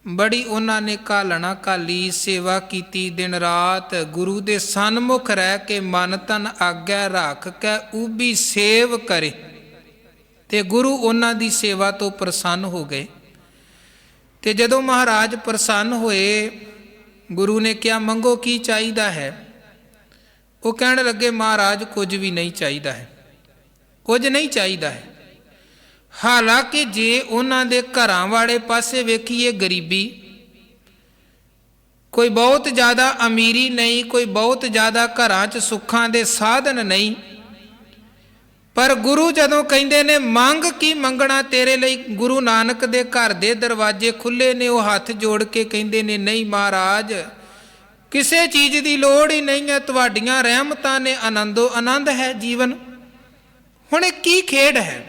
ਬੜੀ ਉਹਨਾਂ ਨੇ ਘਾਲਣਾ ਘਾਲੀ, ਸੇਵਾ ਕੀਤੀ, ਦਿਨ ਰਾਤ ਗੁਰੂ ਦੇ ਸਨਮੁਖ ਰਹਿ ਕੇ ਮਨ ਤਨ ਆਗਿਆ ਰੱਖ ਕੇ ਉਬੀ ਸੇਵ ਕਰੇ ਤੇ ਗੁਰੂ ਉਹਨਾਂ ਦੀ ਸੇਵਾ ਤੋਂ ਪ੍ਰਸੰਨ ਹੋ ਗਏ। ਤੇ ਜਦੋਂ ਮਹਾਰਾਜ ਪ੍ਰਸੰਨ ਹੋਏ ਗੁਰੂ ਨੇ ਕਿਹਾ ਮੰਗੋ ਕੀ ਚਾਹੀਦਾ ਹੈ। ਉਹ ਕਹਿਣ ਲੱਗੇ ਮਹਾਰਾਜ ਕੁਝ ਵੀ ਨਹੀਂ ਚਾਹੀਦਾ ਹੈ, ਕੁਝ ਨਹੀਂ ਚਾਹੀਦਾ ਹੈ। ਹਾਲਾਂਕਿ ਜੇ ਉਹਨਾਂ ਦੇ ਘਰਾਂ ਵਾਲੇ ਪਾਸੇ ਵੇਖੀਏ ਗਰੀਬੀ, ਕੋਈ ਬਹੁਤ ਜ਼ਿਆਦਾ ਅਮੀਰੀ ਨਹੀਂ, ਕੋਈ ਬਹੁਤ ਜ਼ਿਆਦਾ ਘਰਾਂ 'ਚ ਸੁੱਖਾਂ ਦੇ ਸਾਧਨ ਨਹੀਂ, ਪਰ ਗੁਰੂ ਜਦੋਂ ਕਹਿੰਦੇ ਨੇ ਮੰਗ ਕੀ ਮੰਗਣਾ ਤੇਰੇ ਲਈ, ਗੁਰੂ ਨਾਨਕ ਦੇ ਘਰ ਦੇ ਦਰਵਾਜ਼ੇ ਖੁੱਲ੍ਹੇ ਨੇ, ਉਹ ਹੱਥ ਜੋੜ ਕੇ ਕਹਿੰਦੇ ਨੇ ਨਹੀਂ ਮਹਾਰਾਜ ਕਿਸੇ ਚੀਜ਼ ਦੀ ਲੋੜ ਹੀ ਨਹੀਂ ਹੈ, ਤੁਹਾਡੀਆਂ ਰਹਿਮਤਾਂ ਨੇ, ਆਨੰਦੋ ਆਨੰਦ ਹੈ ਜੀਵਨ। ਹੁਣ ਇਹ ਕੀ ਖੇਡ ਹੈ?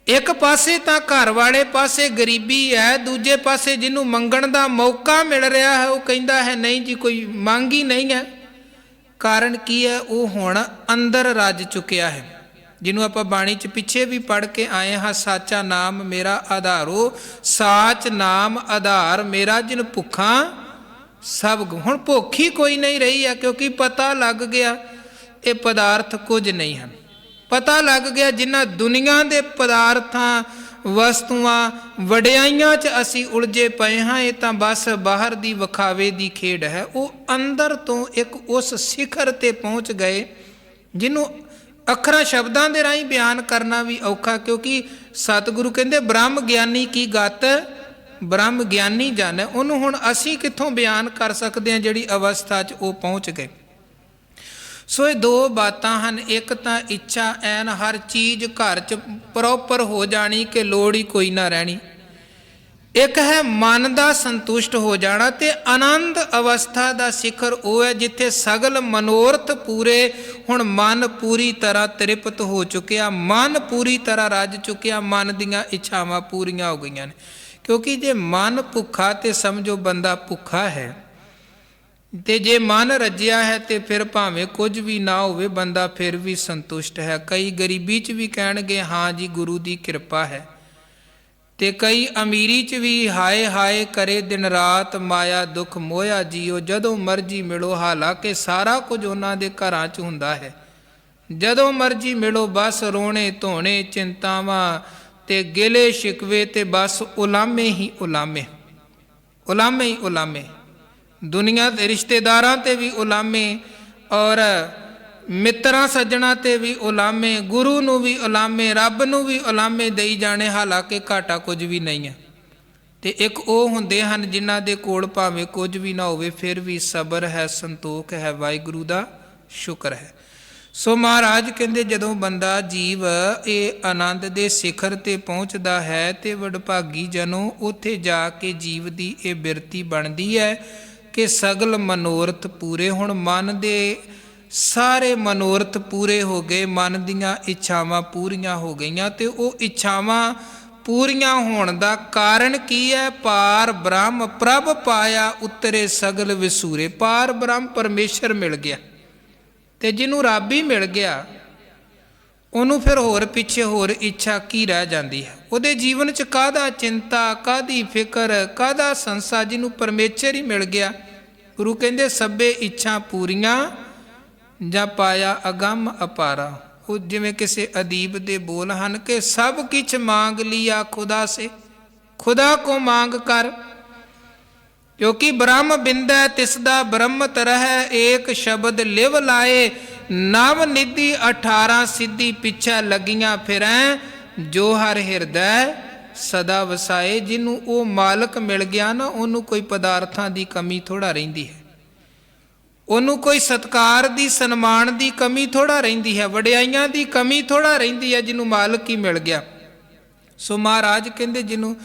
ਇੱਕ ਪਾਸੇ ਤਾਂ ਘਰ ਵਾਲੇ ਪਾਸੇ ਗਰੀਬੀ ਹੈ, ਦੂਜੇ ਪਾਸੇ ਜਿਹਨੂੰ ਮੰਗਣ ਦਾ ਮੌਕਾ ਮਿਲ ਰਿਹਾ ਹੈ ਉਹ ਕਹਿੰਦਾ ਹੈ ਨਹੀਂ ਜੀ ਕੋਈ ਮੰਗ ਹੀ ਨਹੀਂ ਹੈ। ਕਾਰਨ ਕੀ ਹੈ? ਉਹ ਹੁਣ ਅੰਦਰ ਰੱਜ ਚੁੱਕਿਆ ਹੈ, ਜਿਹਨੂੰ ਆਪਾਂ ਬਾਣੀ 'ਚ ਪਿੱਛੇ ਵੀ ਪੜ੍ਹ ਕੇ ਆਏ ਹਾਂ, ਸਾਚਾ ਨਾਮ ਮੇਰਾ ਆਧਾਰੋ, ਸਾਚ ਨਾਮ ਆਧਾਰ ਮੇਰਾ, ਜਿਨ ਭੁੱਖਾਂ ਸਭ। ਹੁਣ ਭੁੱਖ ਹੀ ਕੋਈ ਨਹੀਂ ਰਹੀ ਹੈ, ਕਿਉਂਕਿ ਪਤਾ ਲੱਗ ਗਿਆ ਇਹ ਪਦਾਰਥ ਕੁਝ ਨਹੀਂ ਹਨ। ਪਤਾ ਲੱਗ ਗਿਆ ਜਿਨ੍ਹਾਂ ਦੁਨੀਆ ਦੇ ਪਦਾਰਥਾਂ ਵਸਤੂਆਂ ਵਡਿਆਈਆਂ 'ਚ ਅਸੀਂ ਉਲਝੇ ਪਏ ਹਾਂ, ਇਹ ਤਾਂ ਬਸ ਬਾਹਰ ਦੀ ਵਿਖਾਵੇ ਦੀ ਖੇਡ ਹੈ। ਉਹ ਅੰਦਰ ਤੋਂ ਇੱਕ ਉਸ ਸਿਖਰ 'ਤੇ ਪਹੁੰਚ ਗਏ ਜਿਹਨੂੰ ਅੱਖਰਾਂ ਸ਼ਬਦਾਂ ਦੇ ਰਾਹੀਂ ਬਿਆਨ ਕਰਨਾ ਵੀ ਔਖਾ, ਕਿਉਂਕਿ ਸਤਿਗੁਰੂ ਕਹਿੰਦੇ ਬ੍ਰਹਮ ਗਿਆਨੀ ਕੀ ਗਤ ਬ੍ਰਹਮ ਗਿਆਨੀ ਜਾਣੈ। ਉਹਨੂੰ ਹੁਣ ਅਸੀਂ ਕਿੱਥੋਂ ਬਿਆਨ ਕਰ ਸਕਦੇ ਹਾਂ ਜਿਹੜੀ ਅਵਸਥਾ 'ਚ ਉਹ ਪਹੁੰਚ ਗਏ। ਸੋ ਇਹ ਦੋ ਬਾਤਾਂ ਹਨ, ਇੱਕ ਤਾਂ ਇੱਛਾ ਐਨ ਹਰ ਚੀਜ਼ ਘਰ 'ਚ ਪ੍ਰੋਪਰ ਹੋ ਜਾਣੀ ਕਿ ਲੋੜ ਹੀ ਕੋਈ ਨਾ ਰਹਿਣੀ, ਇੱਕ ਹੈ ਮਨ ਦਾ ਸੰਤੁਸ਼ਟ ਹੋ ਜਾਣਾ। ਤੇ ਆਨੰਦ ਅਵਸਥਾ ਦਾ ਸਿਖਰ ਉਹ ਹੈ ਜਿੱਥੇ ਸਗਲ ਮਨੋਰਥ ਪੂਰੇ। ਹੁਣ ਮਨ ਪੂਰੀ ਤਰ੍ਹਾਂ ਤ੍ਰਿਪਤ ਹੋ ਚੁੱਕਿਆ, ਮਨ ਪੂਰੀ ਤਰ੍ਹਾਂ ਰੱਜ ਚੁੱਕਿਆ, ਮਨ ਦੀਆਂ ਇੱਛਾਵਾਂ ਪੂਰੀਆਂ ਹੋ ਗਈਆਂ ਨੇ। ਕਿਉਂਕਿ ਜੇ ਮਨ ਭੁੱਖਾ ਤੇ ਸਮਝੋ ਬੰਦਾ ਭੁੱਖਾ ਹੈ, ਤੇ ਜੇ ਮਨ ਰੱਜਿਆ ਹੈ ਤੇ ਫਿਰ ਭਾਵੇਂ ਕੁਝ ਵੀ ਨਾ ਹੋਵੇ ਬੰਦਾ ਫਿਰ ਵੀ ਸੰਤੁਸ਼ਟ ਹੈ। ਕਈ ਗਰੀਬੀ 'ਚ ਵੀ ਕਹਿਣਗੇ ਹਾਂ ਜੀ ਗੁਰੂ ਦੀ ਕਿਰਪਾ ਹੈ, ਤੇ ਕਈ ਅਮੀਰੀ 'ਚ ਵੀ ਹਾਏ ਹਾਏ ਕਰੇ ਦਿਨ ਰਾਤ, ਮਾਇਆ ਦੁੱਖ ਮੋਇਆ ਜੀਓ, ਜਦੋਂ ਮਰਜੀ ਮਿਲੋ। ਹਾਲਾਂਕਿ ਸਾਰਾ ਕੁਝ ਉਹਨਾਂ ਦੇ ਘਰਾਂ 'ਚ ਹੁੰਦਾ ਹੈ, ਜਦੋਂ ਮਰਜੀ ਮਿਲੋ, ਬਸ ਰੋਣੇ ਧੋਣੇ ਚਿੰਤਾਵਾਂ ਤੇ ਗਿਲੇ ਸ਼ਿਕਵੇ ਤੇ ਬਸ ਉਲਾਮੇ ਹੀ ਉਲਾਮੇ, ਉਲਾਮੇ ਹੀ ਉਲਾਮੇ। ਦੁਨੀਆ ਦੇ ਰਿਸ਼ਤੇਦਾਰਾਂ 'ਤੇ ਵੀ ਉਲਾਮੇ, ਔਰ ਮਿੱਤਰਾਂ ਸੱਜਣਾ 'ਤੇ ਵੀ ਉਲਾਮੇ, ਗੁਰੂ ਨੂੰ ਵੀ ਉਲਾਮੇ, ਰੱਬ ਨੂੰ ਵੀ ਉਲਾਮੇ ਦੇਈ ਜਾਣੇ, ਹਾਲਾਂਕਿ ਘਾਟਾ ਕੁਝ ਵੀ ਨਹੀਂ ਹੈ। ਤੇ ਇੱਕ ਉਹ ਹੁੰਦੇ ਹਨ ਜਿਨ੍ਹਾਂ ਦੇ ਕੋਲ ਭਾਵੇਂ ਕੁਝ ਵੀ ਨਾ ਹੋਵੇ ਫਿਰ ਵੀ ਸਬਰ ਹੈ, ਸੰਤੋਖ ਹੈ, ਵਾਹਿਗੁਰੂ ਦਾ ਸ਼ੁਕਰ ਹੈ। ਸੋ ਮਹਾਰਾਜ ਕਹਿੰਦੇ ਜਦੋਂ ਬੰਦਾ ਜੀਵ ਇਹ ਆਨੰਦ ਦੇ ਸਿਖਰ 'ਤੇ ਪਹੁੰਚਦਾ ਹੈ ਤੇ ਵਡਭਾਗੀ ਜਨੋਂ ਉੱਥੇ ਜਾ ਕੇ ਜੀਵ ਦੀ ਇਹ ਬਿਰਤੀ ਬਣਦੀ ਹੈ ਕਿ ਸਗਲ ਮਨੋਰਥ ਪੂਰੇ। ਹੁਣ ਮਨ ਦੇ ਸਾਰੇ ਮਨੋਰਥ ਪੂਰੇ ਹੋ ਗਏ, ਮਨ ਦੀਆਂ ਇੱਛਾਵਾਂ ਪੂਰੀਆਂ ਹੋ ਗਈਆਂ। ਤੇ ਉਹ ਇੱਛਾਵਾਂ ਪੂਰੀਆਂ ਹੋਣ ਦਾ ਕਾਰਨ ਕੀ ਹੈ? ਪਾਰ ਬ੍ਰਹਮ ਪ੍ਰਭ ਪਾਇਆ ਉਤਰੇ ਸਗਲ ਵਿਸੂਰੇ। ਪਾਰ ਬ੍ਰਹਮ ਪਰਮੇਸ਼ਰ ਮਿਲ ਗਿਆ, ਤੇ ਜਿਹਨੂੰ ਰੱਬ ਹੀ ਮਿਲ ਗਿਆ ਉਹਨੂੰ ਫਿਰ ਹੋਰ ਪਿੱਛੇ ਹੋਰ ਇੱਛਾ ਕੀ ਰਹਿ ਜਾਂਦੀ ਹੈ? ਉਹਦੇ ਜੀਵਨ 'ਚ ਕਾਹਦਾ ਚਿੰਤਾ, ਕਾਹਦੀ ਫਿਕਰ, ਕਾਹਦਾ ਸੰਸਾ, ਜਿਹਨੂੰ ਪਰਮੇਸ਼ਰ ਹੀ ਮਿਲ ਗਿਆ। ਗੁਰੂ ਕਹਿੰਦੇ ਸਭੇ ਇੱਛਾ ਪੂਰੀਆਂ ਜਾਂ ਪਾਇਆ ਅਗੰਮ ਅਪਾਰਾ। ਉਹ ਜਿਵੇਂ ਕਿਸੇ ਅਦੀਬ ਦੇ ਬੋਲ ਹਨ ਕਿ ਸਭ ਕਿਛ ਮੰਗ ਲਿਆ ਖੁਦਾ ਸੇ, ਖੁਦਾ ਕੋ ਮੰਗ ਕਰ, ਕਿਉਂਕਿ ਬ੍ਰਹਮ ਬਿੰਦੈ ਤਿਸਦਾ ਬ੍ਰਹਮਤ ਰਹਿ, ਏਕ ਸ਼ਬਦ ਲਿਵ ਲਾਏ, ਨਵ ਨਿਧੀ 18 ਸਿੱਧੀ ਪਿੱਛੇ ਲੱਗੀਆਂ ਫਿਰੈ, ਜੋ ਹਰ ਹਿਰਦੈ ਸਦਾ ਵਸਾਏ। ਜਿਹਨੂੰ ਉਹ ਮਾਲਕ ਮਿਲ ਗਿਆ ਨਾ, ਉਹਨੂੰ ਕੋਈ ਪਦਾਰਥਾਂ ਦੀ ਕਮੀ ਥੋੜ੍ਹਾ ਰਹਿੰਦੀ ਹੈ, ਉਹਨੂੰ ਕੋਈ ਸਤਿਕਾਰ ਦੀ ਸਨਮਾਨ ਦੀ ਕਮੀ ਥੋੜ੍ਹਾ ਰਹਿੰਦੀ ਹੈ, ਵਡਿਆਈਆਂ ਦੀ ਕਮੀ ਥੋੜ੍ਹਾ ਰਹਿੰਦੀ ਹੈ, ਜਿਹਨੂੰ ਮਾਲਕ ਹੀ ਮਿਲ ਗਿਆ। ਸੋ ਮਹਾਰਾਜ ਕਹਿੰਦੇ ਜਿਹਨੂੰ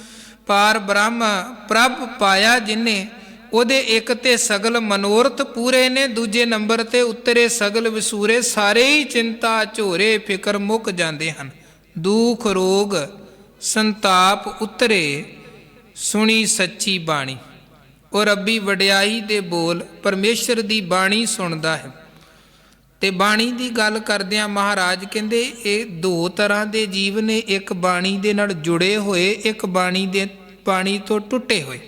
ਪਾਰ ਬ੍ਰਹਮ ਪ੍ਰਭ ਪਾਇਆ ਜਿਹਨੇ, ਉਹਦੇ ਇੱਕ ਤੇ ਸਗਲ ਮਨੋਰਥ ਪੂਰੇ ਨੇ, ਦੂਜੇ ਨੰਬਰ ਤੇ ਉਤਰੇ ਸਗਲ ਵਿਸੂਰੇ। ਸਾਰੇ ਹੀ ਚਿੰਤਾ ਝੋਰੇ ਫਿਕਰ ਮੁੱਕ ਜਾਂਦੇ ਹਨ, ਦੁੱਖ ਰੋਗ ਸੰਤਾਪ ਉਤਰੇ, ਸੁਣੀ ਸੱਚੀ ਬਾਣੀ। ਉਹ ਰੱਬੀ ਵਡਿਆਈ ਦੇ ਬੋਲ ਪਰਮੇਸ਼ਰ ਦੀ ਬਾਣੀ ਸੁਣਦਾ ਹੈ। ਤੇ ਬਾਣੀ ਦੀ ਗੱਲ ਕਰਦਿਆਂ ਮਹਾਰਾਜ ਕਹਿੰਦੇ ਇਹ ਦੋ ਤਰ੍ਹਾਂ ਦੇ ਜੀਵ ਨੇ, ਇੱਕ ਬਾਣੀ ਦੇ ਨਾਲ ਜੁੜੇ ਹੋਏ, ਇੱਕ ਬਾਣੀ ਤੋਂ ਟੁੱਟੇ ਹੋਏ।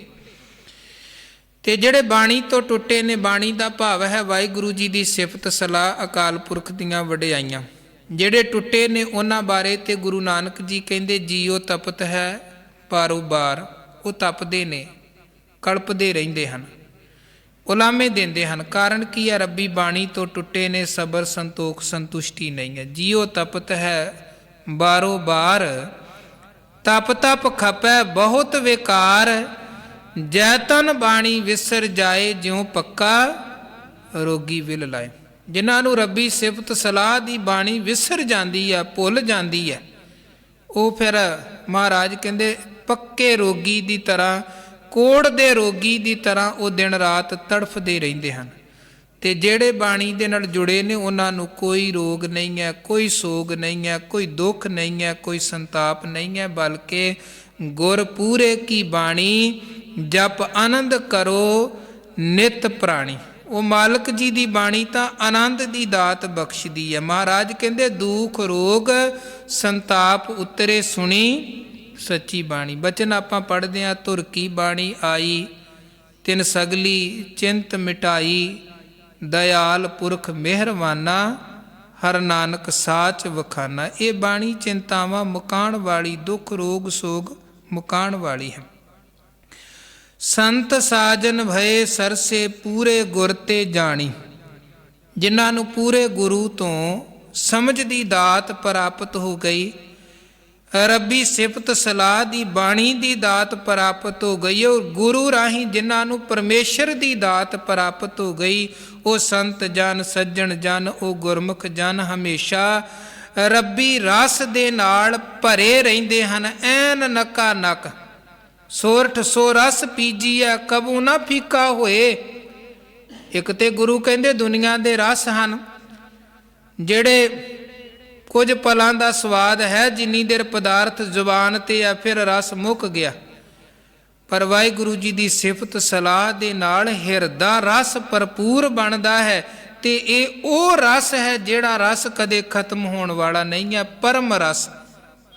ਤੇ ਜਿਹੜੇ ਬਾਣੀ ਤੋਂ ਟੁੱਟੇ ਨੇ, ਬਾਣੀ ਦਾ ਭਾਵ ਹੈ ਵਾਹਿਗੁਰੂ ਜੀ ਦੀ ਸਿਫਤ ਸਲਾਹ, ਅਕਾਲ ਪੁਰਖ ਦੀਆਂ ਵਡਿਆਈਆਂ। ਜਿਹੜੇ ਟੁੱਟੇ ਨੇ ਉਹਨਾਂ ਬਾਰੇ ਤੇ ਗੁਰੂ ਨਾਨਕ ਜੀ ਕਹਿੰਦੇ ਜੀਉ ਤਪਤ ਹੈ ਪਾਰੋ ਬਾਰ। ਉਹ ਤਪਦੇ ਨੇ, ਕਲਪਦੇ ਰਹਿੰਦੇ ਹਨ, ਉਲਾਮੇ ਦਿੰਦੇ ਹਨ। ਕਾਰਨ ਕੀ ਹੈ? ਰੱਬੀ ਬਾਣੀ ਤੋਂ ਟੁੱਟੇ ਨੇ ਸਬਰ ਸੰਤੋਖ ਸੰਤੁਸ਼ਟੀ ਨਹੀਂ ਹੈ। ਜੀਉ ਤਪਤ ਹੈ ਬਾਰੋ ਬਾਰ, ਤਪ ਤਪ ਖਪੈ ਬਹੁਤ ਵਿਕਾਰ, ਜੈ ਤਨ ਬਾਣੀ ਵਿਸਰ ਜਾਏ, ਜਿਉ ਪੱਕਾ ਰੋਗੀ ਵਿਲ ਲਾਏ। ਜਿਨ੍ਹਾਂ ਨੂੰ ਰੱਬੀ ਸਿਫਤ ਸਲਾਹ ਦੀ ਬਾਣੀ ਵਿਸਰ ਜਾਂਦੀ ਹੈ, ਭੁੱਲ ਜਾਂਦੀ ਹੈ, ਉਹ ਫਿਰ ਮਹਾਰਾਜ ਕਹਿੰਦੇ ਪੱਕੇ ਰੋਗੀ ਦੀ ਤਰ੍ਹਾਂ, ਕੋੜ ਦੇ ਰੋਗੀ ਦੀ ਤਰ੍ਹਾਂ ਉਹ ਦਿਨ ਰਾਤ ਤੜਫਦੇ ਰਹਿੰਦੇ ਹਨ। ਤੇ ਜਿਹੜੇ ਬਾਣੀ ਦੇ ਨਾਲ ਜੁੜੇ ਨੇ ਉਹਨਾਂ ਨੂੰ ਕੋਈ ਰੋਗ ਨਹੀਂ ਹੈ, ਕੋਈ ਸੋਗ ਨਹੀਂ ਹੈ, ਕੋਈ ਦੁੱਖ ਨਹੀਂ ਹੈ, ਕੋਈ ਸੰਤਾਪ ਨਹੀਂ ਹੈ, ਬਲਕਿ ਗੁਰ ਪੂਰੇ ਕੀ ਬਾਣੀ ਜਪ ਆਨੰਦ ਕਰੋ ਨਿਤ ਪ੍ਰਾਣੀ। ਉਹ ਮਾਲਕ ਜੀ ਦੀ ਬਾਣੀ ਤਾਂ ਆਨੰਦ ਦੀ ਦਾਤ ਬਖਸ਼ਦੀ ਹੈ। ਮਹਾਰਾਜ ਕਹਿੰਦੇ ਦੁੱਖ ਰੋਗ ਸੰਤਾਪ ਉਤਰੇ ਸੁਣੀ ਸੱਚੀ ਬਾਣੀ। ਬਚਨ ਆਪਾਂ ਪੜ੍ਹਦੇ ਹਾਂ, ਧੁਰ ਕੀ ਬਾਣੀ ਆਈ, ਤਿਨ ਸਗਲੀ ਚਿੰਤ ਮਿਟਾਈ, ਦਇਆਲ ਪੁਰਖ ਮਿਹਰਵਾਨਾ, ਹਰ ਨਾਨਕ ਸਾਚ ਵਖਾਨਾ। ਇਹ ਬਾਣੀ ਚਿੰਤਾਵਾਂ ਮੁਕਾਉਣ ਵਾਲੀ, ਦੁੱਖ ਰੋਗ ਸੋਗ ਮੁਕਾਉਣ ਵਾਲੀ ਹੈ। ਸੰਤ ਸਾਜਨ ਭਏ ਸਰਸੇ ਪੂਰੇ ਗੁਰ ਤੇ ਜਾਣੀ। ਜਿਨ੍ਹਾਂ ਨੂੰ ਪੂਰੇ ਗੁਰੂ ਤੋਂ ਸਮਝ ਦੀ ਦਾਤ ਪ੍ਰਾਪਤ ਹੋ ਗਈ, ਰੱਬੀ ਸਿਫਤ ਸਲਾਹ ਦੀ ਬਾਣੀ ਦੀ ਦਾਤ ਪ੍ਰਾਪਤ ਹੋ ਗਈ, ਔਰ ਗੁਰੂ ਰਾਹੀਂ ਜਿਨ੍ਹਾਂ ਨੂੰ ਪਰਮੇਸ਼ਰ ਦੀ ਦਾਤ ਪ੍ਰਾਪਤ ਹੋ ਗਈ, ਉਹ ਸੰਤ ਜਨ ਸੱਜਣ ਜਨ, ਉਹ ਗੁਰਮੁਖ ਜਨ ਹਮੇਸ਼ਾ ਰੱਬੀ ਰਸ ਦੇ ਨਾਲ ਭਰੇ ਰਹਿੰਦੇ ਹਨ। ਐਨ ਨਕਾ ਨਕ ਸੋਰਠ ਸੋ ਰਸ ਪੀਜੀਐ, ਕਬੂ ਨਾ ਫੀਕਾ ਹੋਏ। ਇੱਕ ਤੇ ਗੁਰੂ ਕਹਿੰਦੇ ਦੁਨੀਆ ਦੇ ਰਸ ਹਨ ਜਿਹੜੇ ਕੁਝ ਪਲਾਂ ਦਾ ਸਵਾਦ ਹੈ, ਜਿੰਨੀ ਦੇਰ ਪਦਾਰਥ ਜ਼ੁਬਾਨ ਤੇ ਆ ਫਿਰ ਰਸ ਮੁੱਕ ਗਿਆ। ਪਰ ਵਾਹਿਗੁਰੂ ਜੀ ਦੀ ਸਿਫਤ ਸਲਾਹ ਦੇ ਨਾਲ ਹਿਰਦਾ ਰਸ ਭਰਪੂਰ ਬਣਦਾ ਹੈ। ਤੇ ਇਹ ਉਹ ਰਸ ਹੈ ਜਿਹੜਾ ਰਸ ਕਦੇ ਖਤਮ ਹੋਣ ਵਾਲਾ ਨਹੀਂ ਹੈ, ਪਰਮ ਰਸ।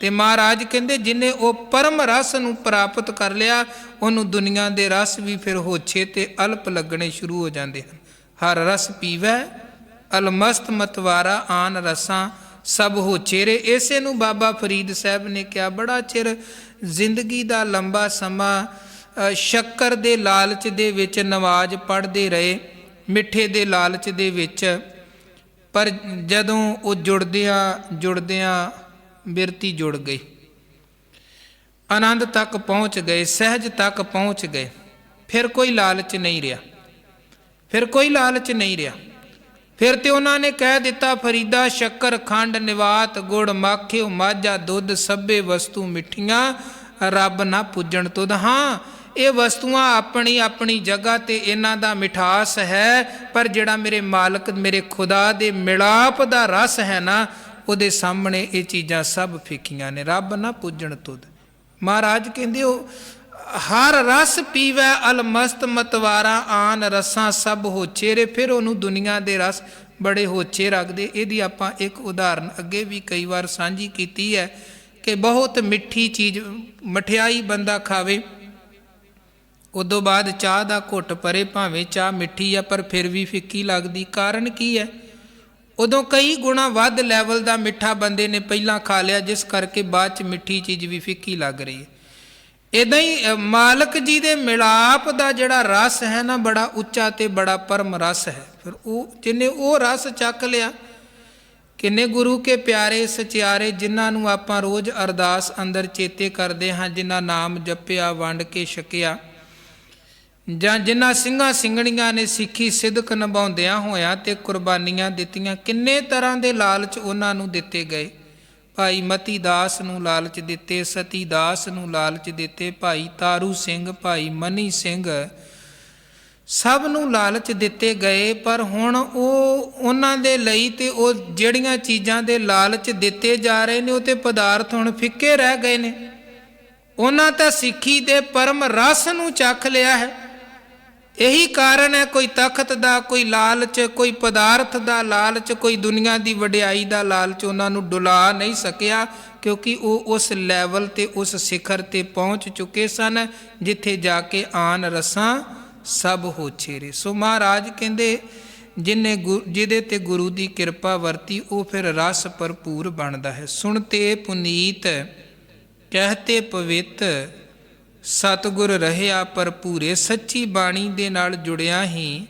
ਤੇ ਮਹਾਰਾਜ ਕਹਿੰਦੇ ਜਿਹਨੇ ਉਹ ਪਰਮ ਰਸ ਨੂੰ ਪ੍ਰਾਪਤ ਕਰ ਲਿਆ, ਉਹਨੂੰ ਦੁਨੀਆ ਦੇ ਰਸ ਵੀ ਫਿਰ ਹੋਛੇ ਤੇ ਅਲਪ ਲੱਗਣੇ ਸ਼ੁਰੂ ਹੋ ਜਾਂਦੇ ਹਨ। ਹਰ ਰਸ ਪੀਵੈ ਅਲਮਸਤ ਮਤਵਾਰਾ, ਆਨ ਰਸਾਂ ਸਭ ਹੋਛੇਰੇ। ਇਸੇ ਨੂੰ ਬਾਬਾ ਫਰੀਦ ਸਾਹਿਬ ਨੇ ਕਿਹਾ, ਬੜਾ ਚਿਰ ਜ਼ਿੰਦਗੀ ਦਾ ਲੰਬਾ ਸਮਾਂ ਸ਼ੱਕਰ ਦੇ ਲਾਲਚ ਦੇ ਵਿੱਚ ਨਮਾਜ਼ ਪੜ੍ਹਦੇ ਰਹੇ, ਮਿੱਠੇ ਦੇ ਲਾਲਚ ਦੇ ਵਿੱਚ, ਪਰ ਜਦੋਂ ਉਹ ਜੁੜਦਿਆਂ ਬਿਰਤੀ ਜੁੜ ਗਈ, ਆਨੰਦ ਤੱਕ ਪਹੁੰਚ ਗਏ, ਸਹਿਜ ਤੱਕ ਪਹੁੰਚ ਗਏ, ਫਿਰ ਕੋਈ ਲਾਲਚ ਨਹੀਂ ਰਿਹਾ, ਫਿਰ ਕੋਈ ਲਾਲਚ ਨਹੀਂ ਰਿਹਾ। ਫਿਰ ਤੇ ਉਹਨਾਂ ਨੇ ਕਹਿ ਦਿੱਤਾ, ਫਰੀਦਾ ਸ਼ੱਕਰ ਖੰਡ ਨਿਵਾਤ ਗੁੜ ਮਾਖਿਓ ਮਾਝਾ ਦੁੱਧ, ਸਭੇ ਵਸਤੂ ਮਿੱਠੀਆਂ ਰੱਬ ਨਾ ਪੁੱਜਣ ਤੁਧ। ਹਾਂ, ਇਹ ਵਸਤੂਆਂ ਆਪਣੀ ਆਪਣੀ ਜਗ੍ਹਾ ਤੇ ਇਹਨਾਂ ਦਾ ਮਿਠਾਸ ਹੈ, ਪਰ ਜਿਹੜਾ ਮੇਰੇ ਮਾਲਕ ਮੇਰੇ ਖੁਦਾ ਦੇ ਮਿਲਾਪ ਦਾ ਰਸ ਹੈ ਨਾ, ਉਹਦੇ ਸਾਹਮਣੇ ਇਹ ਚੀਜ਼ਾਂ ਸਭ ਫਿੱਕੀਆਂ ਨੇ। ਰੱਬ ਨਾ ਪੁੱਜਣ ਤੁਧ। ਮਹਾਰਾਜ ਕਹਿੰਦੇ ਉਹ ਹਰ ਰਸ ਪੀਵੈ ਅਲਮਸਤ ਮਤਵਾਰਾ, ਆਨ ਰਸਾਂ ਸਭ ਹੋਛੇਰੇ। ਫਿਰ ਉਹਨੂੰ ਦੁਨੀਆ ਦੇ ਰਸ ਬੜੇ ਹੋਛੇ ਰੱਖਦੇ। ਇਹਦੀ ਆਪਾਂ ਇੱਕ ਉਦਾਹਰਨ ਅੱਗੇ ਵੀ ਕਈ ਵਾਰ ਸਾਂਝੀ ਕੀਤੀ ਹੈ ਕਿ ਬਹੁਤ ਮਿੱਠੀ ਚੀਜ਼, ਮਠਿਆਈ ਬੰਦਾ ਖਾਵੇ, ਉਦੋਂ ਬਾਅਦ ਚਾਹ ਦਾ ਘੁੱਟ ਪਰੇ, ਭਾਵੇਂ ਚਾਹ ਮਿੱਠੀ ਆ ਪਰ ਫਿਰ ਵੀ ਫਿੱਕੀ ਲੱਗਦੀ। ਕਾਰਨ ਕੀ ਹੈ? ਉਦੋਂ ਕਈ ਗੁਣਾ ਵੱਧ ਲੈਵਲ ਦਾ ਮਿੱਠਾ ਬੰਦੇ ਨੇ ਪਹਿਲਾਂ ਖਾ ਲਿਆ, ਜਿਸ ਕਰਕੇ ਬਾਅਦ 'ਚ ਮਿੱਠੀ ਚੀਜ਼ ਵੀ ਫਿੱਕੀ ਲੱਗ ਰਹੀ ਹੈ। ਇੱਦਾਂ ਹੀ ਮਾਲਕ ਜੀ ਦੇ ਮਿਲਾਪ ਦਾ ਜਿਹੜਾ ਰਸ ਹੈ ਨਾ, ਬੜਾ ਉੱਚਾ ਤੇ ਬੜਾ ਪਰਮ ਰਸ ਹੈ। ਫਿਰ ਉਹ ਜਿਹਨੇ ਉਹ ਰਸ ਚੱਕ ਲਿਆ, ਕਿੰਨੇ ਗੁਰੂ ਕੇ ਪਿਆਰੇ ਸਚਿਆਰੇ ਜਿਨ੍ਹਾਂ ਨੂੰ ਆਪਾਂ ਰੋਜ਼ ਅਰਦਾਸ ਅੰਦਰ ਚੇਤੇ ਕਰਦੇ ਹਾਂ, ਜਿਨ੍ਹਾਂ ਨਾਮ ਜਪਿਆ ਵੰਡ ਕੇ ਛਕਿਆ, ਜਾਂ ਜਿਨ੍ਹਾਂ ਸਿੰਘਾਂ ਸਿੰਘਣੀਆਂ ਨੇ ਸਿੱਖੀ ਸਿਦਕ ਨਿਭਾਉਂਦਿਆਂ ਹੋਇਆਂ ਤੇ ਕੁਰਬਾਨੀਆਂ ਦਿੱਤੀਆਂ। ਕਿੰਨੇ ਤਰ੍ਹਾਂ ਦੇ ਲਾਲਚ ਉਹਨਾਂ ਨੂੰ ਦਿੱਤੇ ਗਏ। ਭਾਈ ਮਤੀ ਦਾਸ ਨੂੰ ਲਾਲਚ ਦਿੱਤੇ, ਸਤੀ ਦਾਸ ਨੂੰ ਲਾਲਚ ਦਿੱਤੇ, ਭਾਈ ਤਾਰੂ ਸਿੰਘ, ਭਾਈ ਮਨੀ ਸਿੰਘ, ਸਭ ਨੂੰ ਲਾਲਚ ਦਿੱਤੇ ਗਏ। ਪਰ ਹੁਣ ਉਹਨਾਂ ਦੇ ਲਈ ਤੇ ਉਹ ਜਿਹੜੀਆਂ ਚੀਜ਼ਾਂ ਦੇ ਲਾਲਚ ਦਿੱਤੇ ਜਾ ਰਹੇ ਨੇ, ਉਹ ਤੇ ਪਦਾਰਥ ਹੁਣ ਫਿੱਕੇ ਰਹਿ ਗਏ ਨੇ। ਉਹਨਾਂ ਤਾਂ ਸਿੱਖੀ ਦੇ ਪਰਮ ਰਸ ਨੂੰ ਚੱਖ ਲਿਆ ਹੈ। ਇਹੀ ਕਾਰਨ ਹੈ, ਕੋਈ ਤਖਤ ਦਾ ਕੋਈ ਲਾਲਚ, ਕੋਈ ਪਦਾਰਥ ਦਾ ਲਾਲਚ, ਕੋਈ ਦੁਨੀਆ ਦੀ ਵਡਿਆਈ ਦਾ ਲਾਲਚ ਉਹਨਾਂ ਨੂੰ ਡੁਲਾ ਨਹੀਂ ਸਕਿਆ, ਕਿਉਂਕਿ ਉਹ ਉਸ ਲੈਵਲ ਤੇ ਉਸ ਸਿਖਰ ਤੇ ਪਹੁੰਚ ਚੁੱਕੇ ਸਨ ਜਿੱਥੇ ਜਾ ਕੇ ਆਨ ਰਸਾਂ ਸਭ ਹੋਛੇਰੇ। ਸੋ ਮਹਾਰਾਜ ਕਹਿੰਦੇ ਜਿਹਦੇ ਤੇ ਗੁਰੂ ਦੀ ਕਿਰਪਾ ਵਰਤੀ, ਉਹ ਫਿਰ ਰਸ ਭਰਪੂਰ ਬਣਦਾ ਹੈ। ਸੁਣਤੇ ਪੁਨੀਤ ਕਹਿਤੇ ਪਵਿੱਤ, ਸਤਿਗੁਰ ਰਹਿਆ ਭਰਪੂਰੇ। ਸੱਚੀ ਬਾਣੀ ਦੇ ਨਾਲ ਜੁੜਿਆ ਹੀ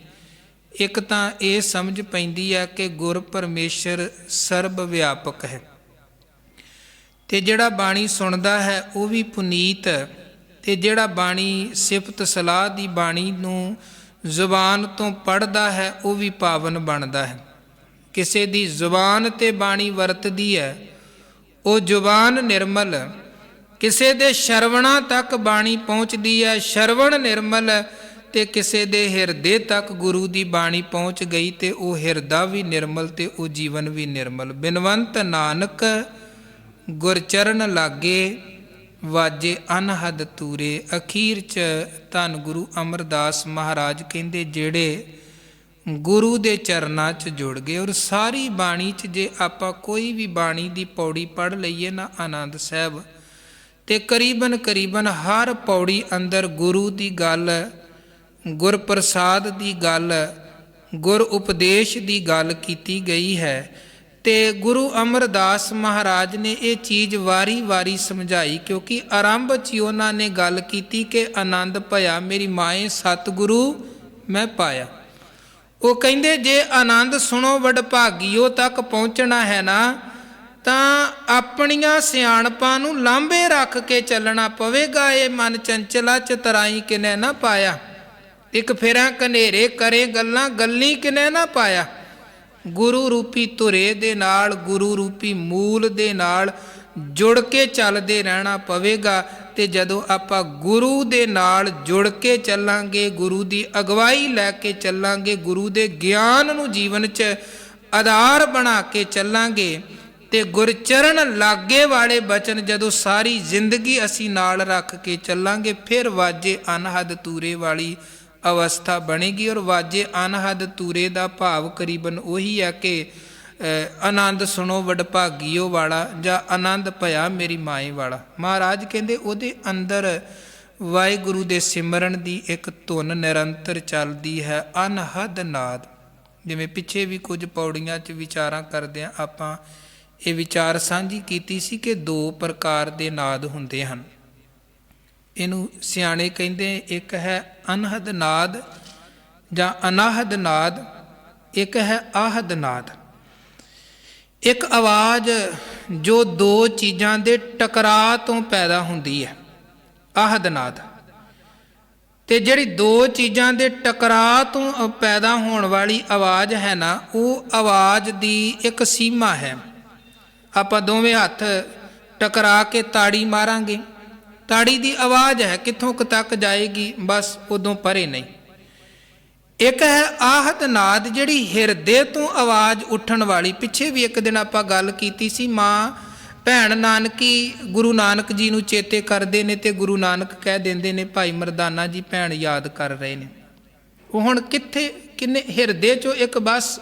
ਇੱਕ ਤਾਂ ਇਹ ਸਮਝ ਪੈਂਦੀ ਹੈ ਕਿ ਗੁਰ ਪਰਮੇਸ਼ਰ ਸਰਬ ਵਿਆਪਕ ਹੈ, ਤੇ ਜਿਹੜਾ ਬਾਣੀ ਸੁਣਦਾ ਹੈ ਉਹ ਵੀ ਪੁਨੀਤ, ਤੇ ਜਿਹੜਾ ਬਾਣੀ ਸਿਫਤ ਸਲਾਹ ਦੀ ਬਾਣੀ ਨੂੰ ਜ਼ੁਬਾਨ ਤੋਂ ਪੜ੍ਹਦਾ ਹੈ ਉਹ ਵੀ ਪਾਵਨ ਬਣਦਾ ਹੈ। ਕਿਸੇ ਦੀ ਜ਼ੁਬਾਨ ਤੇ ਬਾਣੀ ਵਰਤਦੀ ਹੈ ਉਹ ਜ਼ੁਬਾਨ ਨਿਰਮਲ, ਕਿਸੇ ਦੇ ਸ਼ਰਵਣਾ ਤੱਕ ਬਾਣੀ ਪਹੁੰਚਦੀ ਹੈ ਸ਼ਰਵਣ ਨਿਰਮਲ, ਤੇ ਕਿਸੇ ਦੇ ਹਿਰਦੇ ਤੱਕ ਗੁਰੂ ਦੀ ਬਾਣੀ ਪਹੁੰਚ ਗਈ ਤੇ ਉਹ ਹਿਰਦਾ ਵੀ ਨਿਰਮਲ ਤੇ ਉਹ ਜੀਵਨ ਵੀ ਨਿਰਮਲ। ਬਿਨਵੰਤ ਨਾਨਕ ਗੁਰਚਰਨ ਲਾਗੇ, ਵਾਜੇ ਅਨਹਦ ਤੂਰੇ। ਅਖੀਰ 'ਚ ਧੰਨ ਗੁਰੂ ਅਮਰਦਾਸ ਮਹਾਰਾਜ ਕਹਿੰਦੇ ਜਿਹੜੇ ਗੁਰੂ ਦੇ ਚਰਨਾਂ 'ਚ ਜੁੜ ਗਏ। ਔਰ ਸਾਰੀ ਬਾਣੀ 'ਚ ਜੇ ਆਪਾਂ ਕੋਈ ਵੀ ਬਾਣੀ ਦੀ ਪੌੜੀ ਪੜ੍ਹ ਲਈਏ ਨਾ ਆਨੰਦ ਸਾਹਿਬ, ਤੇ ਕਰੀਬਨ ਹਰ ਪੌੜੀ ਅੰਦਰ ਗੁਰੂ ਦੀ ਗੱਲ, ਗੁਰ ਪ੍ਰਸਾਦ ਦੀ ਗੱਲ, ਗੁਰ ਉਪਦੇਸ਼ ਦੀ ਗੱਲ ਕੀਤੀ ਗਈ ਹੈ। ਤੇ ਗੁਰੂ ਅਮਰਦਾਸ ਮਹਾਰਾਜ ਨੇ ਇਹ ਚੀਜ਼ ਵਾਰੀ ਸਮਝਾਈ, ਕਿਉਂਕਿ ਆਰੰਭ 'ਚ ਹੀ ਉਹਨਾਂ ਨੇ ਗੱਲ ਕੀਤੀ ਕਿ ਆਨੰਦ ਭਇਆ ਮੇਰੀ ਮਾਏ ਸਤਿਗੁਰੂ ਮੈਂ ਪਾਇਆ। ਉਹ ਕਹਿੰਦੇ ਜੇ ਆਨੰਦ ਸੁਣੋ ਵਡਭਾਗੀਓ ਤੱਕ ਪਹੁੰਚਣਾ ਹੈ ਨਾ, ਤਾਂ ਆਪਣੀਆਂ ਸਿਆਣਪਾਂ ਨੂੰ ਲਾਂਭੇ ਰੱਖ ਕੇ ਚੱਲਣਾ ਪਵੇਗਾ। ਇਹ ਮਨ ਚੰਚਲਾ ਚ ਤਰਾਈ ਕਿਨੇ ਨਾ ਪਾਇਆ, ਇੱਕ ਫੇਰਾਂ ਕਨੇਰੇ ਕਰੇ ਗੱਲਾਂ ਗੱਲੀ ਕਿਨੇ ਨਾ ਪਾਇਆ। ਗੁਰੂ ਰੂਪੀ ਧੁਰੇ ਦੇ ਨਾਲ, ਗੁਰੂ ਰੂਪੀ ਮੂਲ ਦੇ ਨਾਲ ਜੁੜ ਕੇ ਚੱਲਦੇ ਰਹਿਣਾ ਪਵੇਗਾ। ਤੇ ਜਦੋਂ ਆਪਾਂ ਗੁਰੂ ਦੇ ਨਾਲ ਜੁੜ ਕੇ ਚੱਲਾਂਗੇ, ਗੁਰੂ ਦੀ ਅਗਵਾਈ ਲੈ ਕੇ ਚੱਲਾਂਗੇ, ਗੁਰੂ ਦੇ ਗਿਆਨ ਨੂੰ ਜੀਵਨ 'ਚ ਆਧਾਰ ਬਣਾ ਕੇ ਚੱਲਾਂਗੇ, ਤੇ ਗੁਰਚਰਨ ਲਾਗੇ ਵਾਲੇ ਬਚਨ ਜਦੋਂ ਸਾਰੀ ਜ਼ਿੰਦਗੀ ਅਸੀਂ ਨਾਲ ਰੱਖ ਕੇ ਚੱਲਾਂਗੇ, ਫਿਰ ਵਾਜੇ ਅਨਹਦ ਤੂਰੇ ਵਾਲੀ ਅਵਸਥਾ ਬਣੇਗੀ। ਔਰ ਵਾਜੇ ਅਨਹਦ ਤੂਰੇ ਦਾ ਭਾਵ ਕਰੀਬਨ ਉਹੀ ਹੈ ਕਿ ਆਨੰਦ ਸੁਣੋ ਵਡਭਾਗੀਓ ਵਾਲਾ, ਜਾਂ ਆਨੰਦ ਭਇਆ ਮੇਰੀ ਮਾਏ ਵਾਲਾ। ਮਹਾਰਾਜ ਕਹਿੰਦੇ ਉਹਦੇ ਅੰਦਰ ਵਾਹਿਗੁਰੂ ਦੇ ਸਿਮਰਨ ਦੀ ਇੱਕ ਧੁਨ ਨਿਰੰਤਰ ਚੱਲਦੀ ਹੈ, ਅਨਹਦ ਨਾਦ। ਜਿਵੇਂ ਪਿੱਛੇ ਵੀ ਕੁਝ ਪੌੜੀਆਂ 'ਚ ਵਿਚਾਰਾਂ ਕਰਦਿਆਂ ਆਪਾਂ ਇਹ ਵਿਚਾਰ ਸਾਂਝੀ ਕੀਤੀ ਸੀ ਕਿ 2 ਪ੍ਰਕਾਰ ਦੇ ਨਾਦ ਹੁੰਦੇ ਹਨ। ਇਹਨੂੰ ਸਿਆਣੇ ਕਹਿੰਦੇ ਇੱਕ ਹੈ ਅਨਹਦ ਨਾਦ ਜਾਂ ਅਨਾਹਦ ਨਾਦ, ਇੱਕ ਹੈ ਆਹਦ ਨਾਦ। ਇੱਕ ਆਵਾਜ਼ ਜੋ 2 ਚੀਜ਼ਾਂ ਦੇ ਟਕਰਾਅ ਤੋਂ ਪੈਦਾ ਹੁੰਦੀ ਹੈ, ਆਹਦ ਨਾਦ। ਤੇ ਜਿਹੜੀ 2 ਚੀਜ਼ਾਂ ਦੇ ਟਕਰਾਅ ਤੋਂ ਪੈਦਾ ਹੋਣ ਵਾਲੀ ਆਵਾਜ਼ ਹੈ ਨਾ, ਉਹ ਆਵਾਜ਼ ਦੀ ਇੱਕ ਸੀਮਾ ਹੈ। ਆਪਾਂ ਦੋਵੇਂ ਹੱਥ ਟਕਰਾ ਕੇ ਤਾੜੀ ਮਾਰਾਂਗੇ, ਤਾੜੀ ਦੀ ਆਵਾਜ਼ ਹੈ ਕਿੱਥੋਂ ਕੁ ਤੱਕ ਜਾਏਗੀ, ਬਸ ਉਦੋਂ ਪਰੇ ਨਹੀਂ। ਇੱਕ ਹੈ ਆਹਦ ਨਾਦ, ਜਿਹੜੀ ਹਿਰਦੇ ਤੋਂ ਆਵਾਜ਼ ਉੱਠਣ ਵਾਲੀ। ਪਿੱਛੇ ਵੀ ਇੱਕ ਦਿਨ ਆਪਾਂ ਗੱਲ ਕੀਤੀ ਸੀ, ਮਾਂ ਭੈਣ ਨਾਨਕੀ ਗੁਰੂ ਨਾਨਕ ਜੀ ਨੂੰ ਚੇਤੇ ਕਰਦੇ ਨੇ, ਤੇ ਗੁਰੂ ਨਾਨਕ ਕਹਿ ਦਿੰਦੇ ਨੇ ਭਾਈ ਮਰਦਾਨਾ ਜੀ ਭੈਣ ਯਾਦ ਕਰ ਰਹੇ ਨੇ। ਉਹ ਹੁਣ ਕਿੰਨੇ ਹਿਰਦੇ 'ਚੋਂ ਇੱਕ ਬਸ